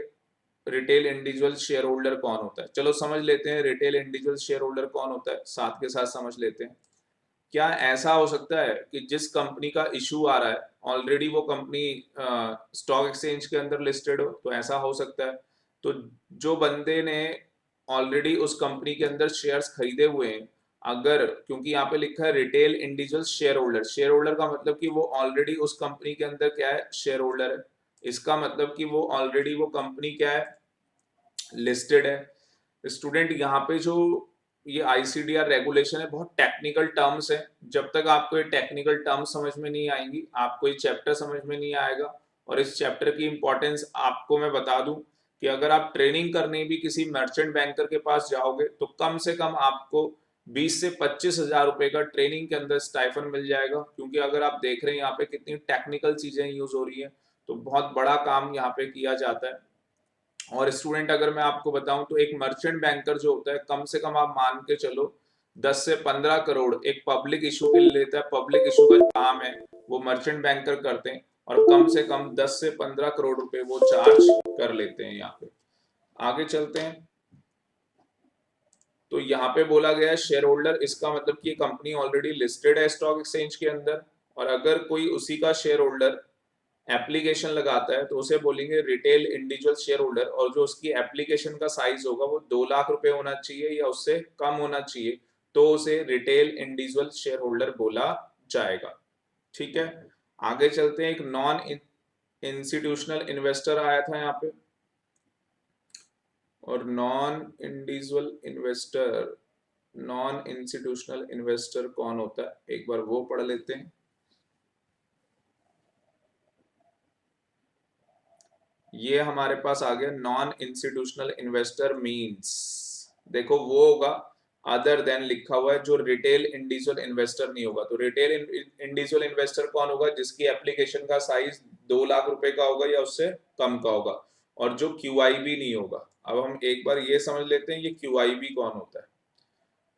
रिटेल इंडिविजुअल शेयर होल्डर कौन होता है, चलो समझ लेते हैं रिटेल इंडिविजुअल शेयर होल्डर कौन होता है, साथ के साथ समझ लेते हैं। क्या ऐसा हो सकता है कि जिस कंपनी का इशू आ रहा है ऑलरेडी वो कंपनी स्टॉक एक्सचेंज के अंदर लिस्टेड हो, तो ऐसा हो सकता है। तो जो बंदे ने ऑलरेडी उस कंपनी के अंदर शेयर्स खरीदे हुए हैं, अगर, क्योंकि यहाँ पे लिखा है retail individual share holder, share holder का मतलब कि वो ऑलरेडी उस कंपनी के अंदर क्या है, शेयर होल्डर है। इसका मतलब कि वो ऑलरेडी वो कंपनी क्या है, लिस्टेड है। स्टूडेंट यहाँ पे जो ये ICDR रेगुलेशन है बहुत टेक्निकल टर्म्स है, जब तक आपको ये टेक्निकल टर्म्स समझ में नहीं आएंगी आपको ये चैप्टर समझ में नहीं आएगा। और इस चैप्टर की इंपॉर्टेंस आपको मैं बता दूं कि अगर आप ट्रेनिंग करने भी किसी मर्चेंट बैंकर के पास जाओगे तो कम से कम आपको 20 से 25 हजार रुपए का ट्रेनिंग के अंदर स्टाइफन मिल जाएगा, क्योंकि अगर आप देख रहे हैं यहाँ पे कितनी टेक्निकल चीजें यूज हो रही है, तो बहुत बड़ा काम यहाँ पे किया जाता है। और स्टूडेंट अगर मैं आपको बताऊं तो एक मर्चेंट बैंकर जो होता है कम से कम आप मान के चलो 10 से 15 करोड़ एक पब्लिक इशू के लिए लेता है। पब्लिक इशू का काम है वो मर्चेंट बैंकर करते हैं। और कम से कम 10 से 15 करोड़ रुपए वो चार्ज कर लेते हैं। यहाँ पे आगे चलते हैं। तो यहाँ पे बोला गया है शेयर होल्डर, इसका मतलब कि कंपनी ऑलरेडी लिस्टेड है स्टॉक एक्सचेंज के अंदर, और अगर कोई उसी का शेयर होल्डर एप्लीकेशन लगाता है तो उसे बोलेंगे रिटेल इंडिविजुअल शेयर होल्डर, और जो उसकी एप्लीकेशन का साइज होगा वो 2 लाख रुपए होना चाहिए या उससे कम होना चाहिए, तो उसे रिटेल इंडिविजुअल शेयर होल्डर बोला जाएगा। ठीक है, आगे चलते हैं। एक नॉन इंस्टीट्यूशनल इन्वेस्टर आया था यहाँ पे, और नॉन इंस्टीट्यूशनल इन्वेस्टर कौन होता है, एक बार वो पढ़ लेते हैं। ये हमारे पास आ गया नॉन इंस्टीट्यूशनल इन्वेस्टर मींस, देखो वो होगा अदर देन लिखा हुआ है, जो रिटेल इंडिविजुअल इन्वेस्टर नहीं होगा। तो रिटेल इंडिविजुअल इन्वेस्टर कौन होगा, जिसकी एप्लीकेशन का साइज 2 लाख रुपए का होगा या उससे कम का होगा, और जो QIB नहीं होगा। अब हम एक बार ये समझ लेते हैं ये QIB कौन होता है,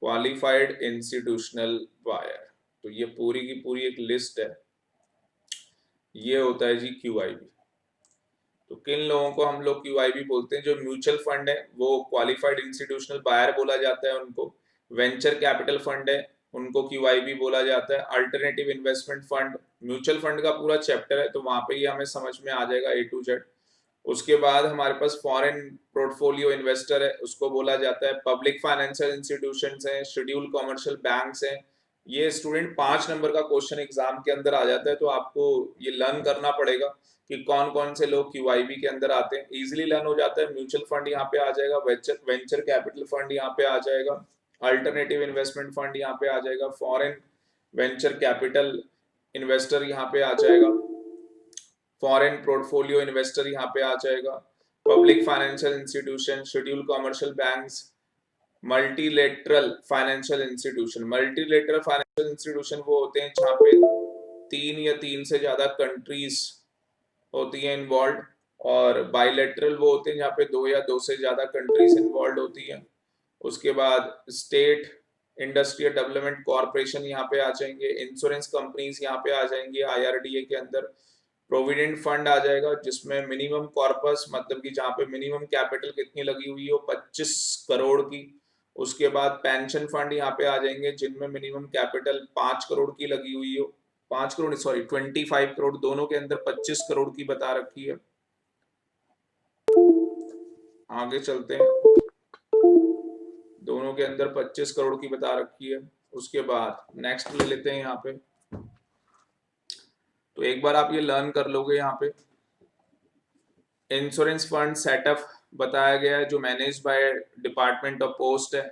क्वालिफाइड इंस्टीट्यूशनल बायर। तो ये पूरी की पूरी एक लिस्ट है, ये होता है जी QIB। तो किन लोगों को हम लोग QIB बोलते हैं, जो म्यूचुअल फंड है वो क्वालिफाइड इंस्टीट्यूशनल बायर बोला जाता है उनको। वेंचर कैपिटल फंड है उनको QIB बोला जाता है। Alternative investment fund, mutual fund का पूरा चैप्टर है तो वहां पे ही हमें समझ में आ जाएगा A to Z। उसके बाद हमारे पास फॉरेन पोर्टफोलियो इन्वेस्टर है, उसको बोला जाता है। पब्लिक फाइनेंशियल इंस्टीट्यूशंस हैं, शेड्यूल कमर्शियल बैंक्स हैं। ये स्टूडेंट 5 नंबर का क्वेश्चन एग्जाम के अंदर आ जाता है, तो आपको ये लर्न करना पड़ेगा कि कौन कौन से लोग QIB के अंदर आते हैं। इजीली लर्न हो जाता है। म्यूचुअल फंड यहाँ पे आ जाएगा, वेंचर कैपिटल फंड यहाँ पे आ जाएगा, अल्टरनेटिव इन्वेस्टमेंट फंड यहाँ पे आ जाएगा, फॉरेन वेंचर कैपिटल इन्वेस्टर यहाँ पे आ जाएगा, फॉरेन पोर्टफोलियो इन्वेस्टर यहाँ पे आ जाएगा, public financial institution, schedule commercial banks, multilateral financial institution. Multilateral financial institution वो होते हैं जहाँ पे 3 से ज्यादा कंट्रीज होती हैं इन्वॉल्व, और बाइलेटरल वो होते हैं जहाँ पे 2 से ज्यादा कंट्रीज इन्वॉल्व होती हैं। उसके बाद स्टेट इंडस्ट्रियल डेवलपमेंट कॉरपोरेशन यहाँ पे आ जाएंगे, इंश्योरेंस कंपनीज यहाँ पे आ जाएंगे IRDA के अंदर, प्रोविडेंट फंड आ जाएगा जिसमें मिनिमम कॉर्पस मतलब कि जहाँ पे मिनिमम कैपिटल कितनी लगी हुई हो 25 करोड़ की। उसके बाद पेंशन फंड यहाँ पे आ जाएंगे जिनमें मिनिमम कैपिटल 5 करोड़ की लगी हुई हो, 5 करोड़ सॉरी 25 करोड़, दोनों के अंदर 25 करोड़ की बता रखी है। आगे चलते हैं, दोनों के अंदर 25 करोड़ की बता रखी है। उसके बाद नेक्स्ट ले लेते हैं यहाँ पे, तो एक बार आप ये लर्न कर लोगे। यहाँ पे इंश्योरेंस फंड सेटअप बताया गया है जो manage by department of post है।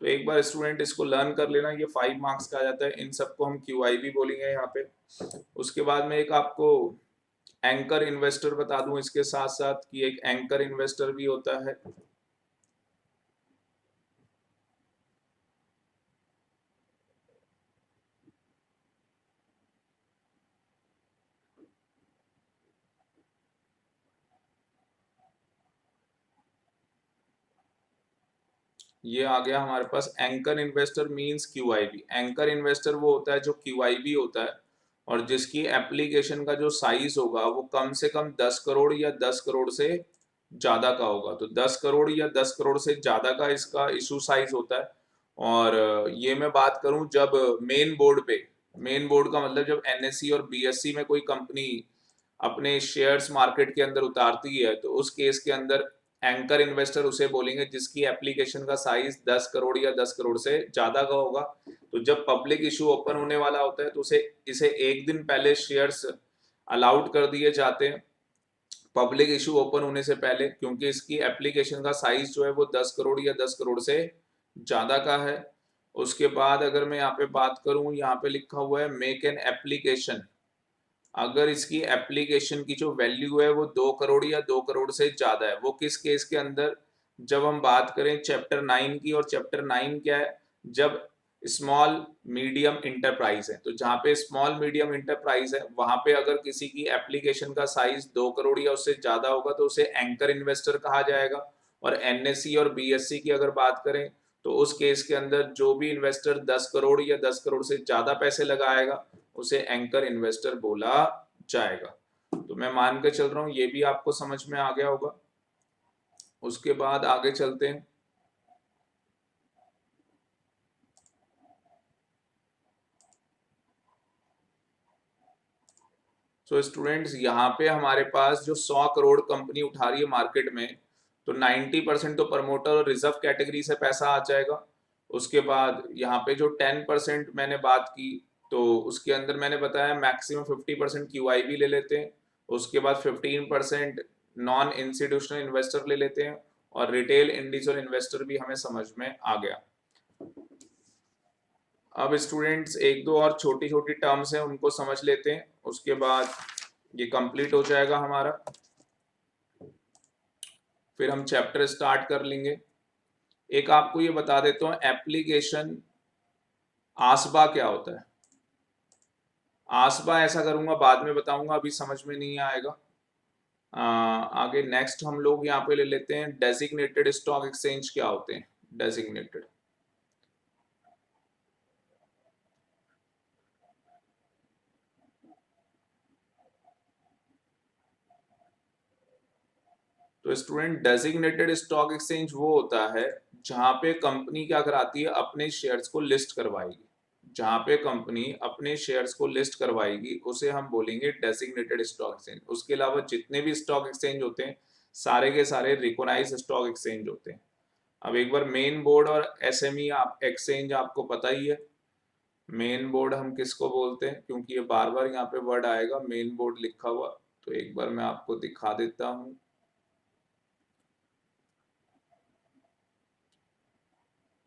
तो एक बार स्टूडेंट इसको लर्न कर लेना, ये 5 मार्क्स का आ जाता है। इन सबको हम QIB बोलेंगे यहाँ पे। उसके बाद में एक आपको एंकर इन्वेस्टर बता दूं इसके साथ साथ कि एक एंकर इन्वेस्टर भी होता है। ये आ गया हमारे पास anchor investor means QIB। Anchor investor वो होता है जो QIB होता है और जिसकी एप्लीकेशन का जो साइज होगा वो कम से कम 10 करोड़ या 10 करोड़ से ज्यादा का होगा। तो 10 करोड़ या 10 करोड़ से ज्यादा का इसका इशू साइज होता है। और ये मैं बात करूं जब मेन बोर्ड पे, मेन बोर्ड का मतलब जब NSE और BSE में कोई कंपनी अपने शेयर्स मार्केट के अंदर उतारती है तो उस केस के अंदर एंकर इन्वेस्टर उसे बोलेंगे जिसकी एप्लीकेशन का साइज 10 करोड़ या 10 करोड़ से ज्यादा का होगा। तो जब पब्लिक इशू ओपन होने वाला होता है तो इसे एक दिन पहले शेयर्स अलाउड कर दिए जाते हैं पब्लिक इशू ओपन होने से पहले, क्योंकि इसकी एप्लीकेशन का साइज जो है वो 10 करोड़ या 10 करोड़ से ज्यादा का है। उसके बाद अगर मैं यहाँ पे बात करूं, यहाँ पे लिखा हुआ है मेक एन एप्लीकेशन। अगर इसकी एप्लीकेशन की जो वैल्यू है वो 2 करोड़ या 2 करोड़ से ज्यादा है, वो किस केस के अंदर, जब हम बात करें चैप्टर 9 की। और चैप्टर 9 क्या है, जब स्मॉल मीडियम इंटरप्राइज है। तो जहाँ पे स्मॉल मीडियम इंटरप्राइज है वहां पे अगर किसी की एप्लीकेशन का साइज 2 करोड़ या उससे ज्यादा होगा तो उसे एंकर इन्वेस्टर कहा जाएगा। और NSE और BSE की अगर बात करें तो उस केस के अंदर जो भी इन्वेस्टर 10 करोड़ या 10 करोड़ से ज्यादा पैसे लगाएगा उसे एंकर इन्वेस्टर बोला जाएगा। तो मैं मान के चल रहा हूँ ये भी आपको समझ में आ गया होगा। उसके बाद आगे चलते हैं। सो स्टूडेंट्स, यहाँ पे हमारे पास जो 100 करोड़ कंपनी उठा रही है मार्केट में, तो 90% तो प्रमोटर और रिजर्व कैटेगरी से पैसा आ जाएगा। उसके बाद यहाँ पे जो 10% मैंने बात की, तो उसके अंदर मैंने बताया मैक्सिमम 50% QIB ले लेते हैं। उसके बाद 15% नॉन इंस्टीट्यूशनल इन्वेस्टर ले लेते हैं, और रिटेल इंडिविजुअल इन्वेस्टर भी हमें समझ में आ गया। अब स्टूडेंट्स एक दो और छोटी छोटी टर्म्स हैं, उनको समझ लेते हैं, उसके बाद ये कंप्लीट हो जाएगा हमारा। फिर हम चैप्टर स्टार्ट कर लेंगे। एक आपको ये बता देता हूँ, एप्लीकेशन आसबा क्या होता है। आसबा ऐसा करूंगा बाद में बताऊंगा, अभी समझ में नहीं आएगा। आगे नेक्स्ट हम लोग यहाँ पे ले लेते हैं, डेजिग्नेटेड स्टॉक एक्सचेंज क्या होते हैं। डेजिग्नेटेड, तो स्टूडेंट डेजिग्नेटेड स्टॉक एक्सचेंज वो होता है जहां पे कंपनी क्या कराती है, अपने शेयर्स को लिस्ट करवाएगी। जहां पे कंपनी अपने शेयर्स को लिस्ट करवाएगी उसे हम बोलेंगे डेजिग्नेटेड स्टॉक एक्सचेंज। उसके अलावा जितने भी स्टॉक एक्सचेंज होते हैं सारे के सारे रिकॉग्नाइज्ड स्टॉक एक्सचेंज होते हैं। अब एक बार मेन बोर्ड और SME आप एक्सचेंज आपको पता ही है। मेन बोर्ड हम किसको बोलते हैं, क्योंकि ये बार बार यहाँ पे वर्ड आएगा मेन बोर्ड लिखा हुआ, तो एक बार मैं आपको दिखा देता हूँ।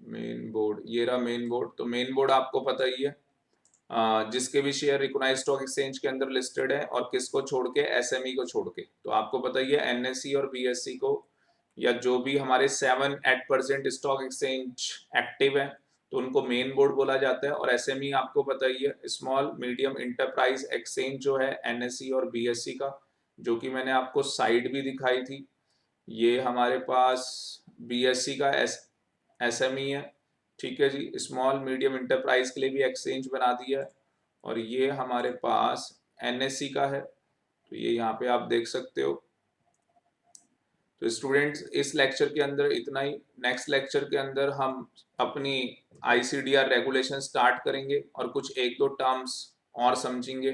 मेन बोर्ड, ये रहा मेन बोर्ड। तो मेन बोर्ड आपको पता ही है, जिसके भी शेयर रिकॉग्नाइज स्टॉक एक्सचेंज के अंदर लिस्टेड है, और किसको छोड़ के, SME को छोड़ के। तो आपको पता ही है NSE और BSE को, या जो भी हमारे 7 eight percent stock exchange active है, तो उनको मेन बोर्ड बोला जाता है। और SME आपको पता ही है, स्मॉल मीडियम इंटरप्राइज एक्सचेंज जो है NSE और BSE का, जो कि मैंने आपको साइड भी दिखाई थी। ये हमारे पास BSE का SME है, ठीक है जी। स्मॉल मीडियम इंटरप्राइज के लिए भी एक्सचेंज बना दिया है। और ये हमारे पास NSE का है, तो ये यहाँ पे आप देख सकते हो। तो स्टूडेंट्स इस लेक्चर के अंदर इतना ही। नेक्स्ट लेक्चर के अंदर हम अपनी ICDR रेगुलेशन स्टार्ट करेंगे और कुछ एक दो टर्म्स और समझेंगे।